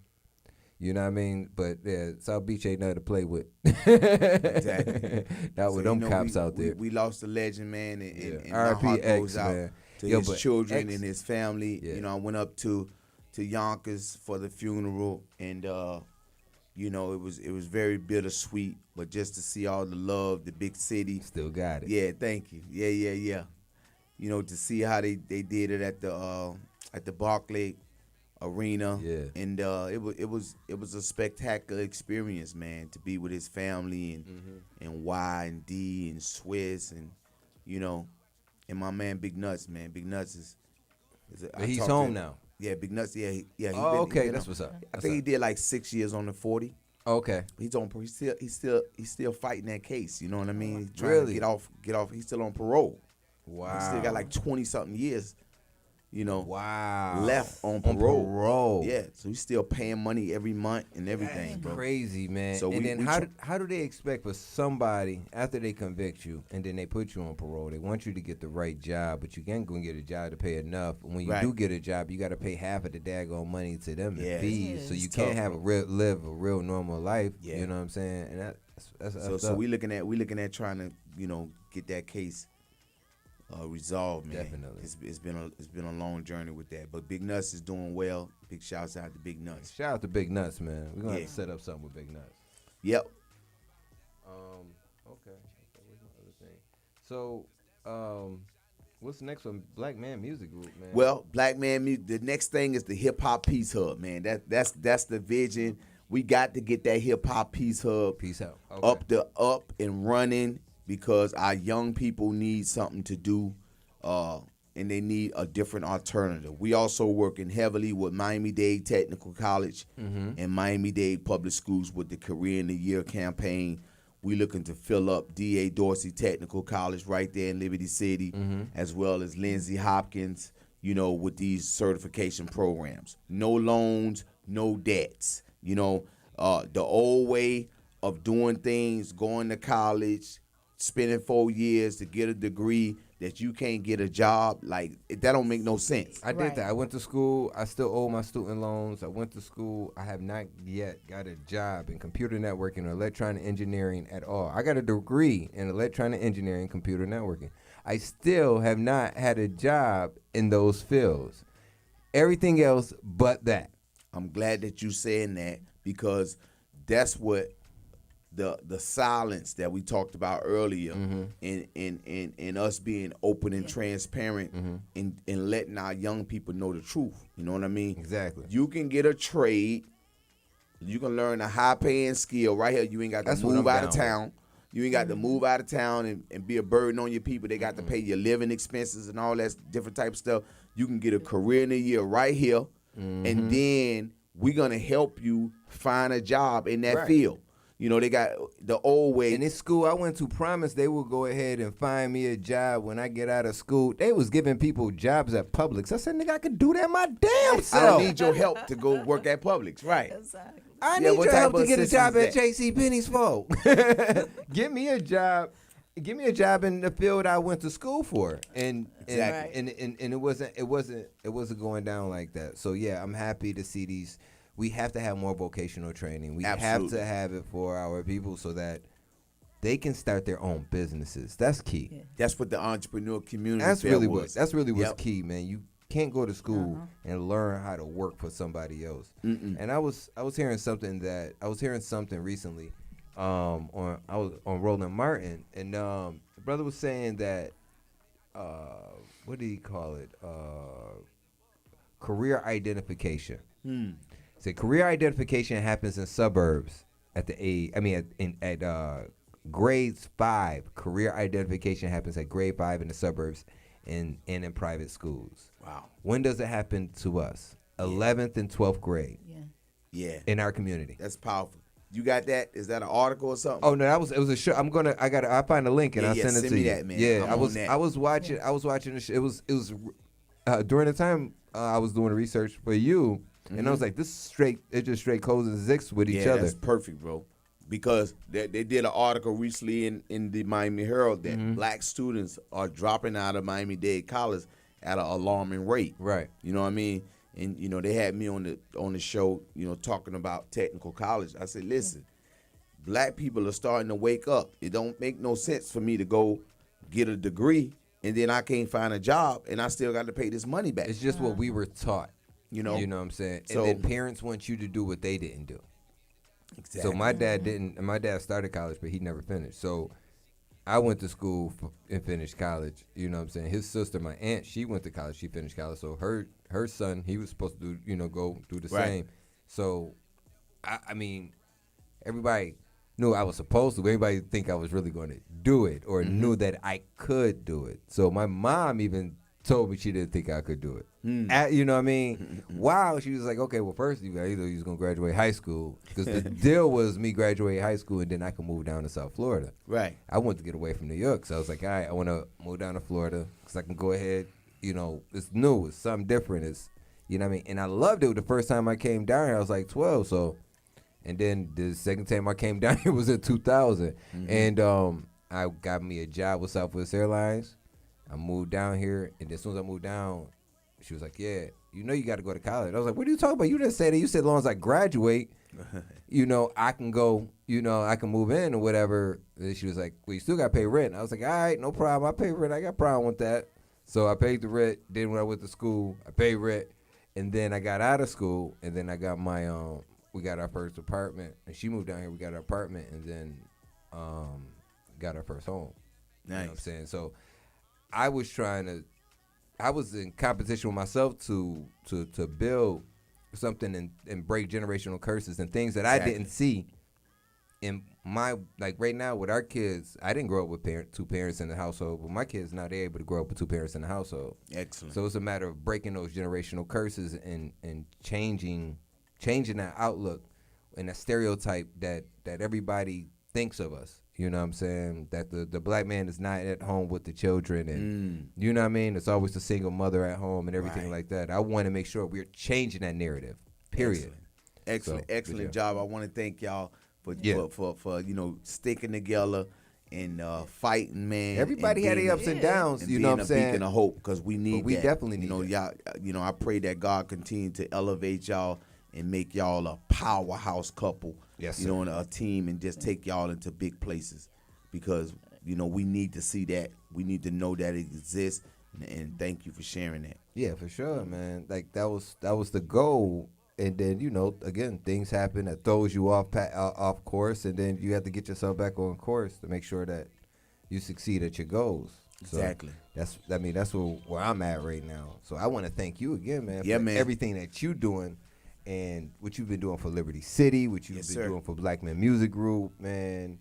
You know what I mean? But yeah, South Beach ain't nothing to play with. Exactly. Not with them cops out there. We lost a legend, man, and my R.I.P. heart X, goes out man. to Yo, his but children X- and his family. Yeah. You know, I went up to Yonkers for the funeral, and you know, it was very bittersweet. But just to see all the love, the big city. Still got it. Yeah, thank you. Yeah. You know, to see how they did it at the Barclay Arena. Yeah. And it was a spectacular experience, man, to be with his family and Y and D and Swiss and, you know, and my man Big Nuts, man. Big Nuts is But he's home now. Yeah, Big Nuts. Yeah, Okay, that's what's up. I think he did like 6 years on the 40. Okay. He's still fighting that case. You know what I mean? He's trying Really? to get off. He's still on parole. Wow. He still got like 20-something years, you know, wow. left on parole. Yeah, so he's still paying money every month and everything, bro. Crazy, man. So and we- then we how do they expect for somebody after they convict you and then they put you on parole? They want you to get the right job, but you can't go and get a job to pay enough. And when you Right. do get a job, you got to pay half of the daggone money to them in Yeah. fees, Yeah, so you it's can't tough, have live a real normal life. Yeah. You know what I'm saying? And that's So we looking at trying to, you know, get that case resolved, man. Definitely. It's been a long journey with that, but Big Nuts is doing well. Big shouts out to Big Nuts. Shout out to Big Nuts, man. We're gonna have Yeah. to set up something with Big Nuts. Yep. Okay. Where's my other thing? So, what's next one? Blackman Music Group, man. Well, Blackman Music. The next thing is the Hip Hop Peace Hub, man. That's the vision. We got to get that Hip Hop Peace Hub Peace out. Okay. up and running because our young people need something to do, and they need a different alternative. We also working heavily with Miami-Dade Technical College and Miami-Dade Public Schools with the Career in the Year campaign. We looking to fill up D.A. Dorsey Technical College right there in Liberty City, as well as Lindsey Hopkins, you know, with these certification programs. No loans, no debts. You know, the old way of doing things, going to college, spending 4 years to get a degree that you can't get a job, like, that don't make no sense. I did Right. that. I went to school. I still owe my student loans. I went to school. I have not yet got a job in computer networking or electronic engineering at all. I got a degree in electronic engineering, computer networking. I still have not had a job in those fields. Everything else but that. I'm glad that you saying that because that's what the silence that we talked about earlier in us being open and transparent and letting our young people know the truth. You know what I mean? Exactly. You can get a trade. You can learn a high-paying skill right here. You ain't got That's to what move I'm out of down town. You ain't got to move out of town and be a burden on your people. They got to pay your living expenses and all that different type of stuff. You can get a career in the year right here, and then we're going to help you find a job in that Right. field. You know, they got the old way. In this school I went to, promised they would go ahead and find me a job when I get out of school. They was giving people jobs at Publix. I said, nigga, I could do that my damn I self. don't need your help to go work at Publix. Right. Exactly. I Yeah, need what your type help of to get a job at assistance J.C. Penney's for. Give me a job. Give me a job in the field I went to school for, and Exactly. and it wasn't going down like that. So yeah, I'm happy to see these. We have to have more vocational training. We have Absolutely. to have it for our people so that they can start their own businesses. That's key. Yeah. That's what the entrepreneur community That's fair really was. what's Yep. key, man. You can't go to school and learn how to work for somebody else. And I was hearing something recently. I was on Roland Martin, and the brother was saying that what do you call it? Career identification. Say career identification happens in suburbs at grades 5. Career identification happens at grade 5 in the suburbs and in private schools. Wow. When does it happen to us? 11th and 12th grade Yeah. Yeah. in our community. That's powerful. You got that? Is that an article or something? Oh no, it was a show. I'll find a link and Yeah, I'll yeah, send it send to me you. that, man. Yeah, I'm on that. I was watching the show. It was during the time I was doing the research for you. And I was like, this is straight. It's just straight codes and zicks with each other. That's perfect, bro. Because they did an article recently in the Miami Herald that black students are dropping out of Miami-Dade College at an alarming rate. Right. You know what I mean? And they had me on the show, talking about technical college. I said, listen, black people are starting to wake up. It don't make no sense for me to go get a degree and then I can't find a job and I still got to pay this money back. It's just what we were taught. You know what I'm saying? So, and then parents want you to do what they didn't do. Exactly. So my dad didn't. My dad started college, but he never finished. So I went to school and finished college. You know what I'm saying? His sister, my aunt, she went to college. She finished college. So her son, he was supposed to do, go do the same. So I mean, everybody knew I was supposed to. Everybody think I was really going to do it or knew that I could do it. So my mom even told me she didn't think I could do it. You know what I mean? Wow. She was like, okay, well, first, either you was going to graduate high school, because the deal was me graduate high school and then I could move down to South Florida. Right. I wanted to get away from New York, so I was like, all right, I want to move down to Florida because I can go ahead, it's new, it's something different. It's, you know what I mean? And I loved it the first time I came down here. I was like 12, so, and then the second time I came down here was in 2000. And I got me a job with Southwest Airlines. I moved down here, and as soon as I moved down, she was like, yeah, you got to go to college. I was like, what are you talking about? You didn't say that. You said as long as I graduate, I can go, I can move in or whatever. And she was like, well, you still got to pay rent. I was like, all right, no problem. I pay rent. I got a problem with that. So I paid the rent. Then when I went to school, I paid rent. And then I got out of school, and then I got we got our first apartment. And she moved down here. We got our apartment, and then got our first home. Nice. You know what I'm saying? So I was in competition with myself to build something and break generational curses and things that I didn't see in my, like right now with our kids. I didn't grow up with two parents in the household, but my kids now, they're able to grow up with two parents in the household. Excellent. So it's a matter of breaking those generational curses and changing that outlook and that stereotype that everybody thinks of us. You know what I'm saying? That the black man is not at home with the children, and you know what I mean? It's always the single mother at home and everything like that. I want to make sure we're changing that narrative, period. Excellent job. I want to thank y'all for sticking together and fighting, man. Everybody had their ups and downs, you know what I'm saying? Being a beacon of hope, because we need we that. Definitely need that. Y'all, I pray that God continue to elevate y'all and make y'all a powerhouse couple. Yes, sir. And a team, and just take y'all into big places, because we need to see that. We need to know that it exists, and thank you for sharing that. Yeah, for sure, man. Like that was the goal, and then again, things happen that throws you off course, and then you have to get yourself back on course to make sure that you succeed at your goals. Exactly. So that's where I'm at right now. So I want to thank you again, man, for man. everything that you doing. And what you've been doing for Liberty City, what you've been doing for Blackman Music Group, man.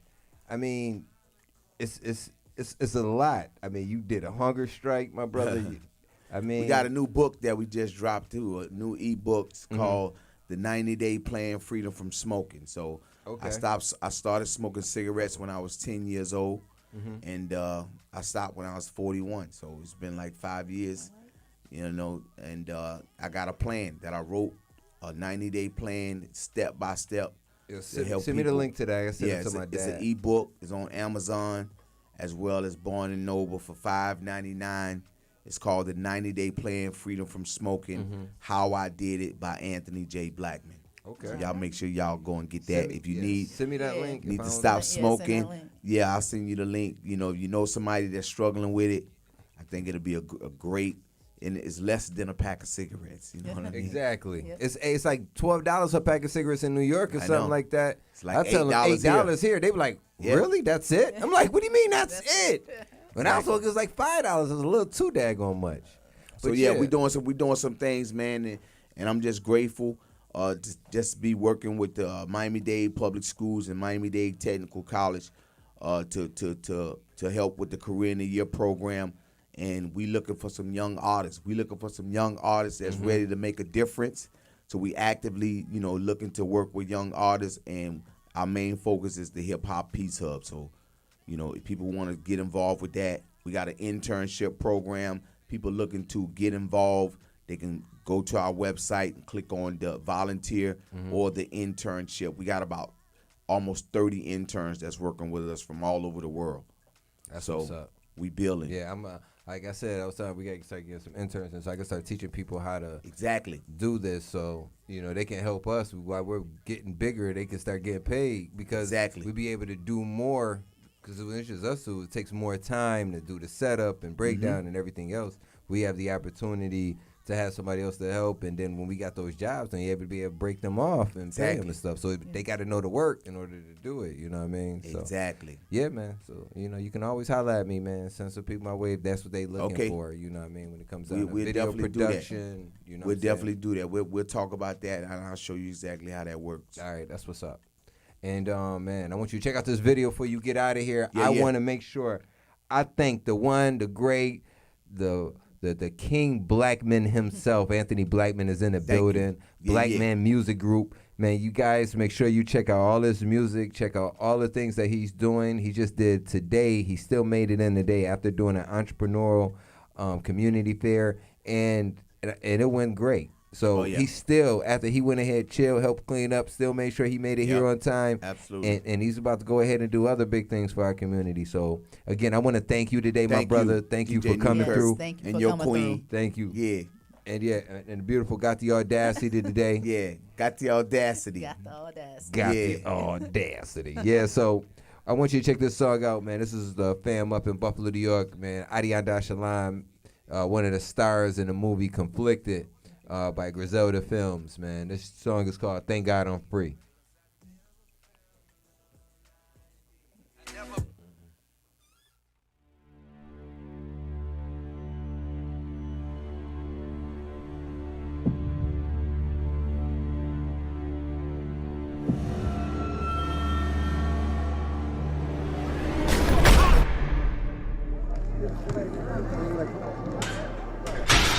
I mean, it's a lot. I mean, you did a hunger strike, my brother. We got a new book that we just dropped too, a new ebook called The 90-Day Plan: Freedom from Smoking. So I started smoking cigarettes when I was 10 years old, and I stopped when I was 41. So it's been like 5 years, and I got a plan that I wrote. A 90-day plan, step by step. Send me the link to that. I send it to my dad. It's an ebook. It's on Amazon, as well as Barnes and Noble for $5.99. It's called The 90-Day Plan: Freedom from Smoking. How I Did It by Anthony J. Blackman. Okay. So y'all make sure y'all go and get that. If you need, send me that link. Need to stop smoking. I'll send you the link. You know somebody that's struggling with it. I think it'll be a great. And it's less than a pack of cigarettes. You know what I mean? Exactly. Yep. It's like $12 a pack of cigarettes in New York or something like that. It's like I tell them $8 here. They be like, really? That's it? I'm like, what do you mean that's it? When I was told it was like $5, it was a little too daggone much. So we doing some things, man, and I'm just grateful to just be working with the Miami-Dade Public Schools and Miami-Dade Technical College to help with the Career in the Year program. And we looking for some young artists. We looking for some young artists that's ready to make a difference. So we actively, looking to work with young artists. And our main focus is the Hip Hop Peace Hub. So, if people want to get involved with that, we got an internship program. People looking to get involved, they can go to our website and click on the volunteer Mm-hmm. or the internship. We got about almost 30 interns that's working with us from all over the world. That's so what's up. we building. Yeah, I'm like I said, I was telling we got to start getting some interns, and so I can start teaching people how to Exactly. do this. So they can help us while we're getting bigger. They can start getting paid because Exactly. we be able to do more. Because when it's just us two, it takes more time to do the setup and breakdown and everything else. We have the opportunity to have somebody else to help, and then when we got those jobs, then you're able to be able to break them off and pay them and stuff. So they got to know the work in order to do it. You know what I mean? So, Exactly. yeah, man. So you can always holler at me, man. Send some people my way if that's what they looking Okay. for. You know what I mean? When it comes down to We'll video definitely do that. production, you know. We'll what I'm saying? definitely do that. We'll talk about that, and I'll show you exactly how that works. All right, that's what's up. And man, I want you to check out this video before you get out of here. Yeah, I yeah. want to make sure I thank the one, the great, the King Blackman himself. Anthony Blackman is in the building. Yeah, Blackman Music Group. Man, you guys make sure you check out all his music, check out all the things that he's doing. He just did today. He still made it in today after doing an entrepreneurial community fair, and it went great. So he still, after he went ahead, chill, helped clean up, still made sure he made it here on time. Absolutely. And he's about to go ahead and do other big things for our community. So, again, I want to thank you today, my brother. Thank you DJ for coming Newkirk. through. Thank you And for your coming queen. Thank you. Yeah. And, and the beautiful got the audacity today. Yeah. Got the audacity. Got the audacity. Got the audacity. Yeah, so I want you to check this song out, man. This is the fam up in Buffalo, New York, man. Adianda Shalom, one of the stars in the movie Conflicted. By Griselda Films, man. This song is called Thank God I'm Free.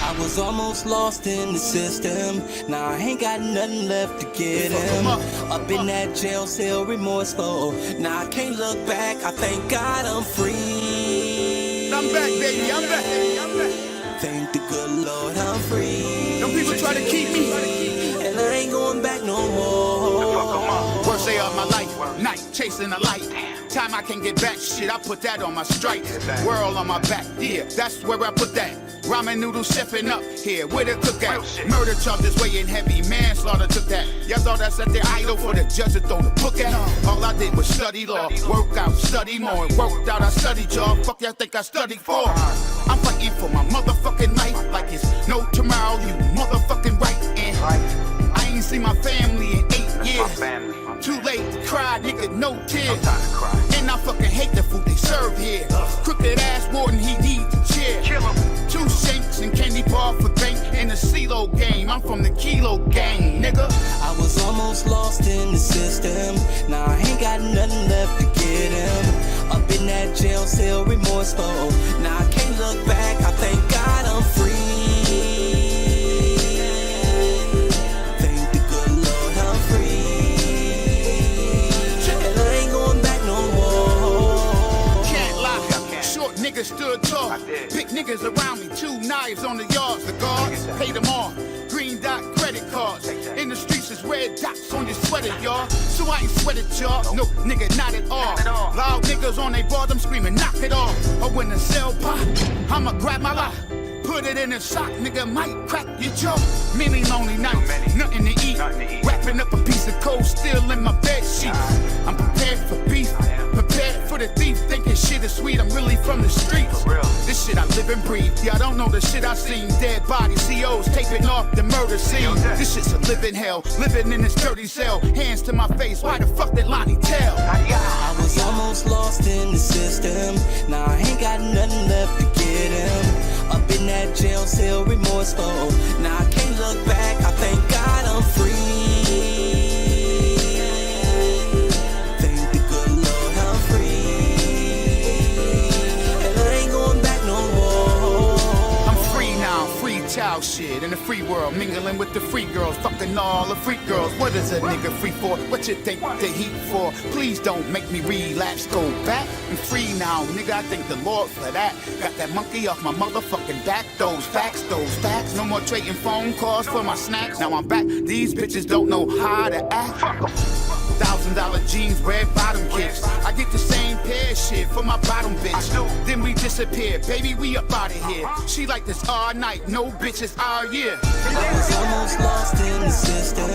I was almost lost in the system. Now I ain't got nothing left to get him. Up in that jail cell, remorseful. Now I can't look back. I thank God I'm free. I'm back, baby. I'm back. I'm back. Thank the good Lord I'm free. Them people try to keep me. And I ain't going back no more. Worst day of my life, night chasing the light. Time I can get back, shit, I put that on my stripes. World on my back, yeah, that's where I put that. Ramen noodles chefing up here, where the cook at? Murder charges weighing heavy, manslaughter took that. Y'all thought I set the idol for the judge to throw the book at? All I did was study law, work out, study more. Worked out, I studied y'all, fuck y'all think I studied for? I'm fighting for my motherfucking life like it's no tomorrow, you motherfucking right. And I ain't seen my family in 8 years. Too late to cry, nigga, no tears. And I fucking hate the food they serve here. Crooked ass warden, he needs a chair. 2 shanks and candy bar for bank in the CeeLo game. I'm from the Kilo gang, nigga. I was almost lost in the system. Now I ain't got nothing left to get him. Up in that jail cell, remorseful. Now I can't look back. I thank God I'm free. Thank the good Lord I'm free. And I ain't going back no more. Can't lie, short niggas stood tall. Big niggas around me, 2 knives on the yards. The guards paid them off. Green dot credit cards. In the streets is red dots on your sweater, y'all. So I ain't sweated, y'all. No, nigga, not at all. Loud niggas on they bars, I'm screaming, knock it off. Or when the cell pop, I'ma grab my lot. Put it in a sock, nigga, might crack your jaw. Many lonely nights, nothing to eat. Wrapping up a piece of cold steel in my bed sheets. I'm prepared for beef, prepared for the thief. Thinking shit is sweet, I'm really from the streets. This shit I live and breathe. Y'all don't know the shit I seen. Dead bodies, COs taping off the murder scene. This shit's a living hell, living in this dirty cell. Hands to my face, why the fuck did Lonnie tell? I was almost lost in the system. Now I ain't got nothing left to get him. Up in that jail cell, remorseful. Now I can't look back. I thank God I'm free. Thank the good Lord I'm free. And I ain't going back no more. I'm free now, free child shit. In the free world, mingle chilling with the free girls, fucking all the freak girls. What is a nigga free for? What you think the heat for? Please don't make me relapse, go back. I'm free now, nigga, I thank the Lord for that. Got that monkey off my motherfucking back. Those facts. No more trading phone calls for my snacks. Now I'm back, these bitches don't know how to act. $1,000 jeans, red bottom kicks. I get the same pair of shit for my bottom bitch. Then we disappear, baby, we up out of here. She like this all night, no bitches all year. I was almost lost in the system.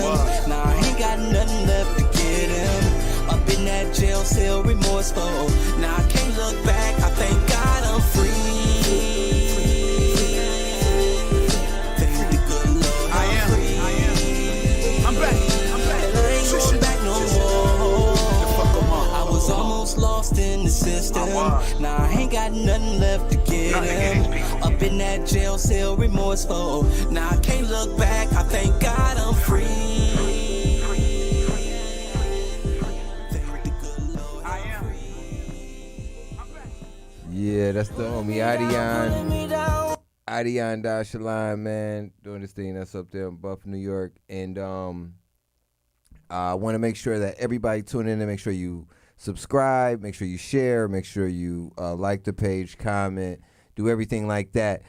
Now I ain't got nothing left to get him. Up in that jail cell, remorseful. Now I can't look back, I thank God I'm free. Thank the good Lord I'm free. I'm back. There ain't going back no more. I was almost lost in the system. Now I ain't got nothing left to get him. Up in that jail cell, remorseful. Now I can't look back, I thank God I'm free. Thank the good Lord I'm free. Yeah, that's the homie Adion Dashaline, man, doing this thing that's up there in Buff, New York. And I want to make sure that everybody tune in and make sure you subscribe, make sure you share, make sure you like the page, comment, do everything like that.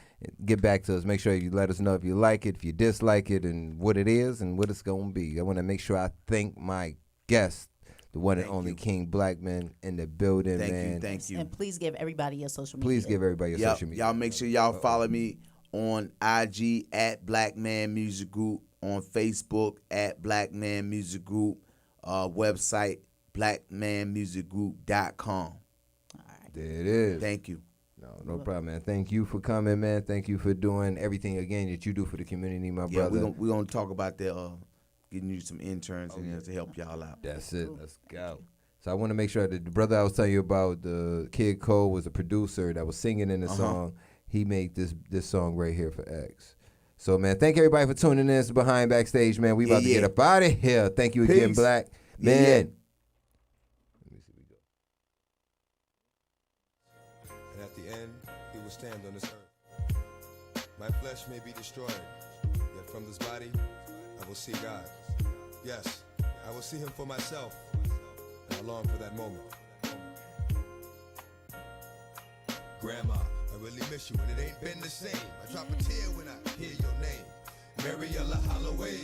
Get back to us. Make sure you let us know if you like it, if you dislike it, and what it is and what it's going to be. I want to make sure I thank my guest, the one and only King Blackman in the building, man. Thank you. And please give everybody your social media. Please give everybody your social media. Y'all make sure y'all follow me on IG at Blackman Music Group, on Facebook at Blackman Music Group, website blackmanmusicgroup.com. All right. There it is. Thank you. No problem, man. Thank you for coming, man. Thank you for doing everything again that you do for the community, my brother. We're gonna talk about the getting you some interns in there to help y'all out. That's it. Let's go. So I want to make sure that the brother I was telling you about, the Kid Cole, was a producer that was singing in the song. He made this song right here for X. So, man, thank everybody for tuning in. It's Behind Backstage, man. We about to get up out of here. Thank you again, Peace. Black. Man. Yeah. Let me see we go. And at the end, he will stand on this earth. My flesh may be destroyed, yet from this body I will see God. Yes, I will see him for myself, and I long for that moment. Grandma, I really miss you, and it ain't been the same. I drop a tear when I hear your name. Mariella Holloway,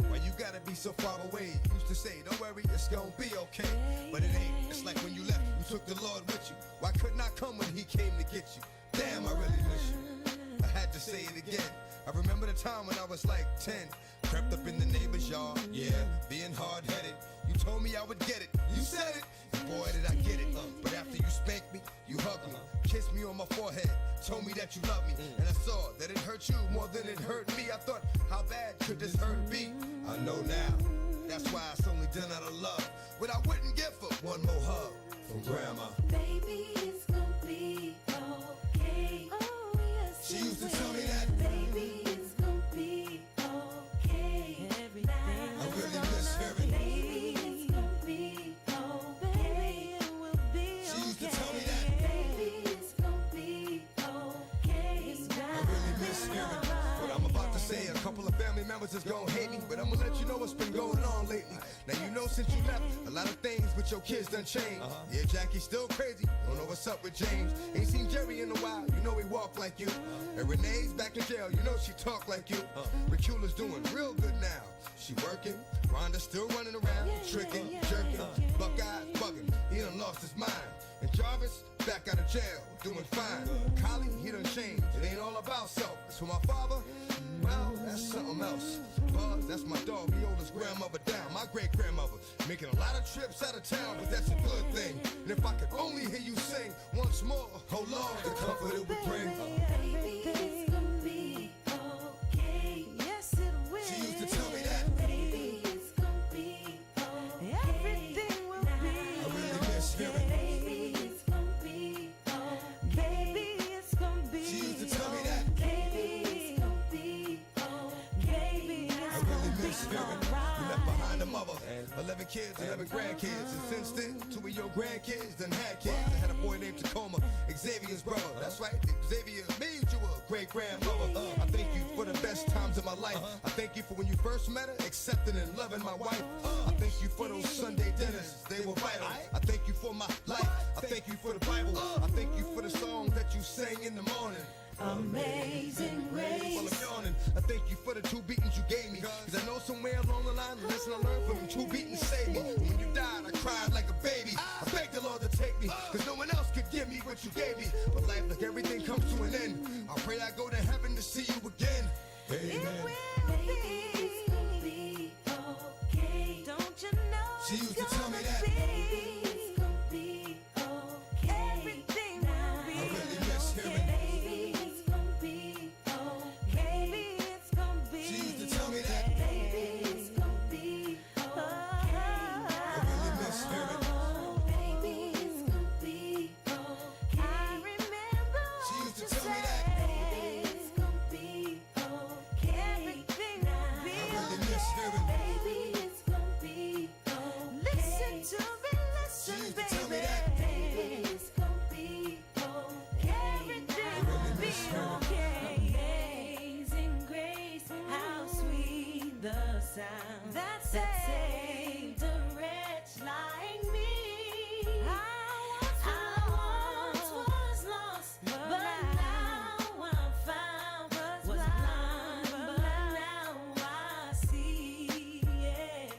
why you gotta be so far away? Used to say, don't worry, it's gonna be okay. But it ain't, it's like when you left, you took the Lord with you. Why couldn't I come when he came to get you? Damn, I really miss you. I had to say it again. I remember the time when I was like 10. Crept up in the neighbor's yard, yeah, being hard-headed. You told me I would get it, you said it, and boy did I get it. But after you spanked me, you hugged me, kissed me on my forehead, told me that you loved me, and I saw that it hurt you more than it hurt me. I thought, how bad could this hurt be? I know now, that's why it's only done out of love. What I wouldn't give for one more hug from Grandma. Baby, it's gonna be okay. Oh, yes, She used to tell me that. baby, it's gonna be okay. I really miss hearing. Baby, it's gonna be okay. She used to tell me that. Baby, it's gonna be okay. I really miss hearing what I'm about to say. A couple of family members is gonna hate me, but I'm gonna let you know what's been going on lately. Now you know since you left, a lot of things with your kids done changed. Yeah, Jackie's still crazy. Don't know what's up with James. Ain't seen Jerry in a while. You know he walk like you. And Renee's back in jail. You know she talk like you. Racula's doing real good now. She working. Rhonda's still running around, tricking, jerking. Buckeye's bugging. He done lost his mind. And Jarvis back out of jail, doing fine. Collie, he done changed. It ain't all about self. It's for my father. Well, that's something else. Buzz, that's my dog. He owed his grandmother down. My great-grandmother making a lot of trips out of town, but that's a good thing. And if I could only hear you sing once more, oh Lord, the comfort it would bring. Baby, it's gonna be okay. Yes, it will. She used to tell me that. Baby, it's gonna be okay. Everything will be I really miss hearing. Baby, it's gonna be okay. Baby, it's gonna be She used to tell me that. Baby, it's gonna be okay. Baby, I really miss mishearing. You left behind a mother, 11 kids, 11 grandkids. And since then, 2 of your grandkids done had kids. I had a boy named Tacoma, Xavier's brother. That's right, Xavier made you a great-grandmother. I thank you for the best times of my life. I thank you for when you first met her, accepting and loving my wife. I thank you for those Sunday dinners, they were vital. I thank you for my life, I thank you for the Bible. I thank you for the songs that you sang in the morning. Amazing grace. While I'm yawning, I thank you for the 2 beatings you gave me. Cause I know somewhere along the line, the lesson I learned from them 2 beatings saved me. When you died, I cried like a baby. I begged the Lord to take me, cause no one else could give me what you gave me. But life, like everything, comes to an end. I pray I go to heaven to see you again. Amen. It's gonna be okay. Don't you know? She used to tell me that. It's gonna be okay. Everything will be I really miss hearing. baby, it's gonna be okay. Baby, it's gonna be She used to tell me that. baby, it's gonna be okay. I really miss hearing. Baby, it's gonna be okay. I remember She used to what tell you me that. said. Baby, it's gonna be okay. Everything will be I really miss hearing. baby, it's gonna be okay. Listen to me, listen, She used to tell me baby. that. Baby, it's gonna be okay. Everything will be okay. Amazing grace, how sweet the sound that saved a wretch like me. I once was lost, but now I'm found. Was blind, but now I see. Yeah.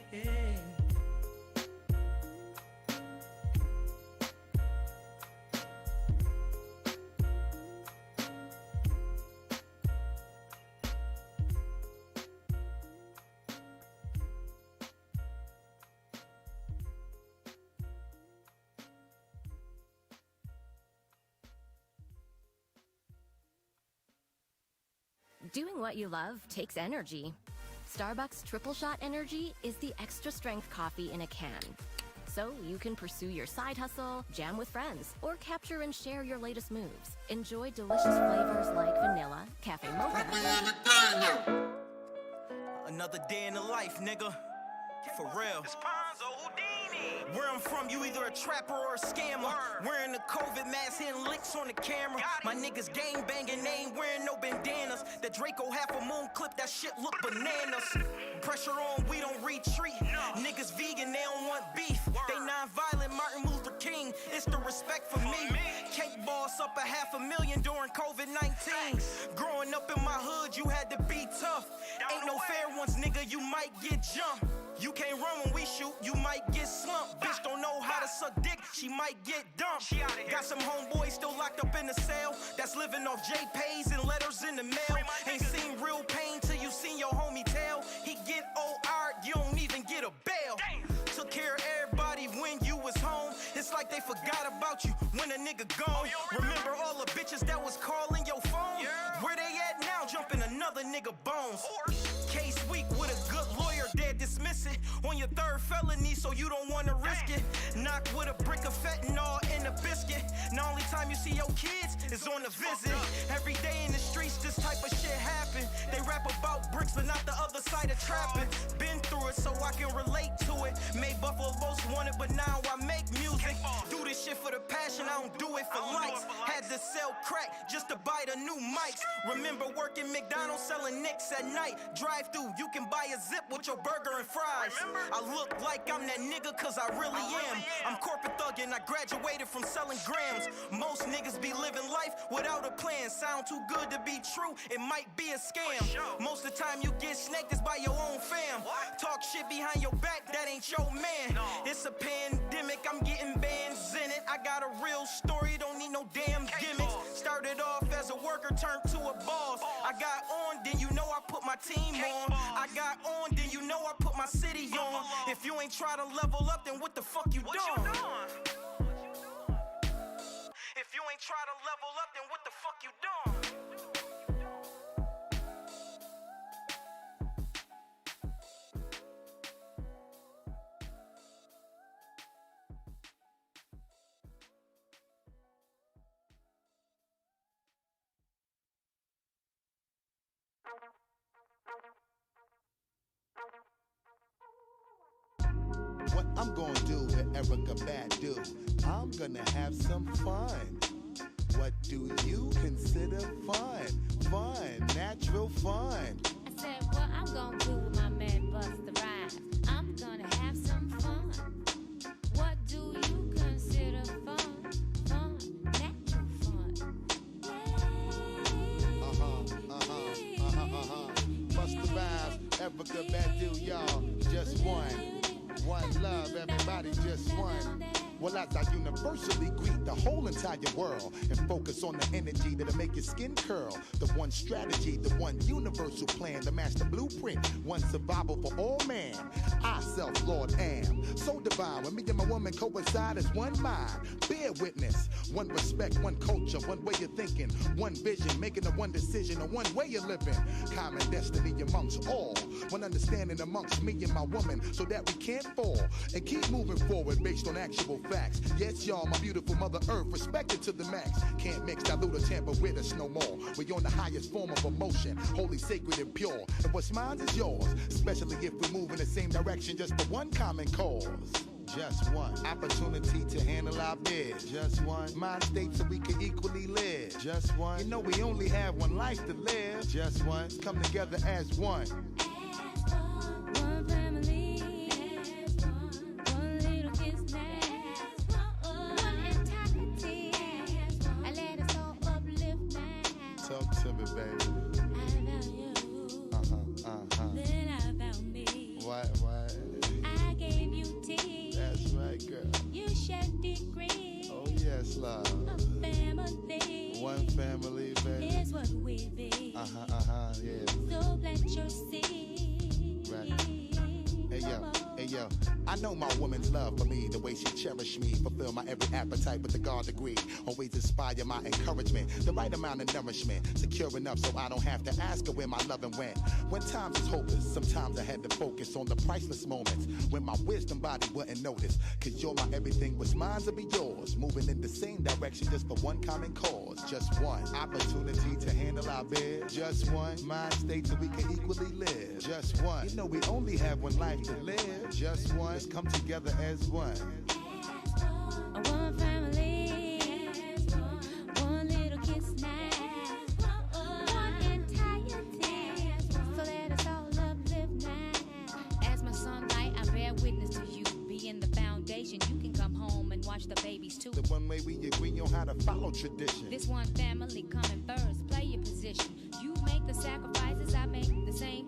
Doing what you love takes energy. Starbucks Triple Shot Energy is the extra strength coffee in a can. So you can pursue your side hustle, jam with friends, or capture and share your latest moves. Enjoy delicious flavors like vanilla, cafe mocha. Another day in the life, nigga. For real. Where I'm from, you either a trapper or a scammer. Wearing the COVID mask, hitting licks on the camera. My niggas gang banging, they ain't wearing no bandanas. The Draco half a moon clip, that shit look bananas. Pressure on, we don't retreat. Niggas vegan, they don't want beef. They non-violent, Martin Luther King. It's the respect for me. Cake boss up $500,000 during COVID-19. Growing up in my hood, you had to be tough. Ain't no fair ones, nigga, you might get jumped. You can't run when we shoot, you might get slumped. Bitch don't know how to suck dick, she might get dumped. Got some homeboys still locked up in the cell. That's living off JPays and letters in the mail. Ain't seen real pain till you seen your homie tell. He get OR, you don't even get a bail. Took care of everybody when you was home. It's like they forgot about you when a nigga gone. Remember all the bitches that was calling your phone? Where they at now, jumping another nigga bones. Case weak with a good lawyer, dead dismiss it. On your 3rd felony, so you don't wanna risk it. Knock with a brick of fentanyl in a biscuit. The only time you see your kids is on a visit. Every day in the streets, this type of shit happen. They rap about bricks, but not the other side of trapping. Been through it, so I can relate to it. Made Buffalo most wanted, but now I make music. Do this shit for the passion, I don't do it for likes. Had to sell crack just to buy the new mics. Remember working McDonald's selling nicks at night. Drive through, you can buy a zip with your burger and fries. I look like I'm that nigga cause I really am. I'm corporate thuggin', I graduated from selling grams. Most niggas be living life without a plan. Sound too good to be true, it might be a scam. Most of the time you get snaked is by your own fam. Talk shit behind your back, that ain't your man. It's a pandemic, I'm getting bands in it. I got a real story, don't need no damn gimmicks. Started off as a worker, turned to a boss. I got on, then you know I put my team on. I got on, then you know I put my city on. If you ain't try to level up, then what the fuck you doing? If you ain't try to level up, then what the fuck you doing? I'm gonna do what Erica Bad do. I'm gonna have some fun. What do you consider fun? Fun, natural fun. I said, what I'm gonna do with my man Busta Rhymes? I'm gonna have some fun. What do you consider fun? Fun, natural fun. Busta Rhymes, Erica Badu, y'all. Just one. One love, everybody, just one. Well, as I universally greet the whole entire world and focus on the energy that'll make your skin curl. The one strategy, the one universal plan, the master blueprint, one survival for all man. I, self-Lord, am so divine. When me and my woman coincide as one mind. Bear witness, one respect, one culture, one way of thinking, one vision, making a one decision, a one way of living. Common destiny amongst all, one understanding amongst me and my woman, so that we can't fall and keep moving forward based on actual facts. Yes, y'all, my beautiful mother earth, respected to the max. Can't mix, dilute, or tamper with us no more. We on the highest form of emotion, holy, sacred, and pure. And what's mine is yours, especially if we move in the same direction, just for one common cause. Just one opportunity to handle our biz. Just one mind state so we can equally live. Just one. You know we only have one life to live. Just one. Come together as one. One family, one little kiss now, one entirety. I let us all uplift now. Talk to me, baby. I found you, then I found me. What? I gave you tea. That's right, girl. You shed degree. Oh yes, love. A family. One family, baby. Here's what we be. Yeah. So plant your seed. Right. Hey yo, I know my woman's love for me, the way she cherish me, fulfill my every appetite with the God degree, always inspire my encouragement, the right amount of nourishment, secure enough so I don't have to ask her where my loving went. When times is hopeless, sometimes I had to focus on the priceless moments, when my wisdom body wouldn't notice, cause you're my everything, what's mine to be yours, moving in the same direction just for one common cause, just one opportunity to handle our biz, just one mind state so we can equally live, just one, you know we only have one life to live, just one, let's come together as one. One family, one little kiss now, one entirety. So let us all uplift now. As my sunlight, I bear witness to you. Being the foundation, you can come home and watch the babies too. The one way we agree on how to follow tradition. This one family coming first, play your position. You make the sacrifices, I make the same.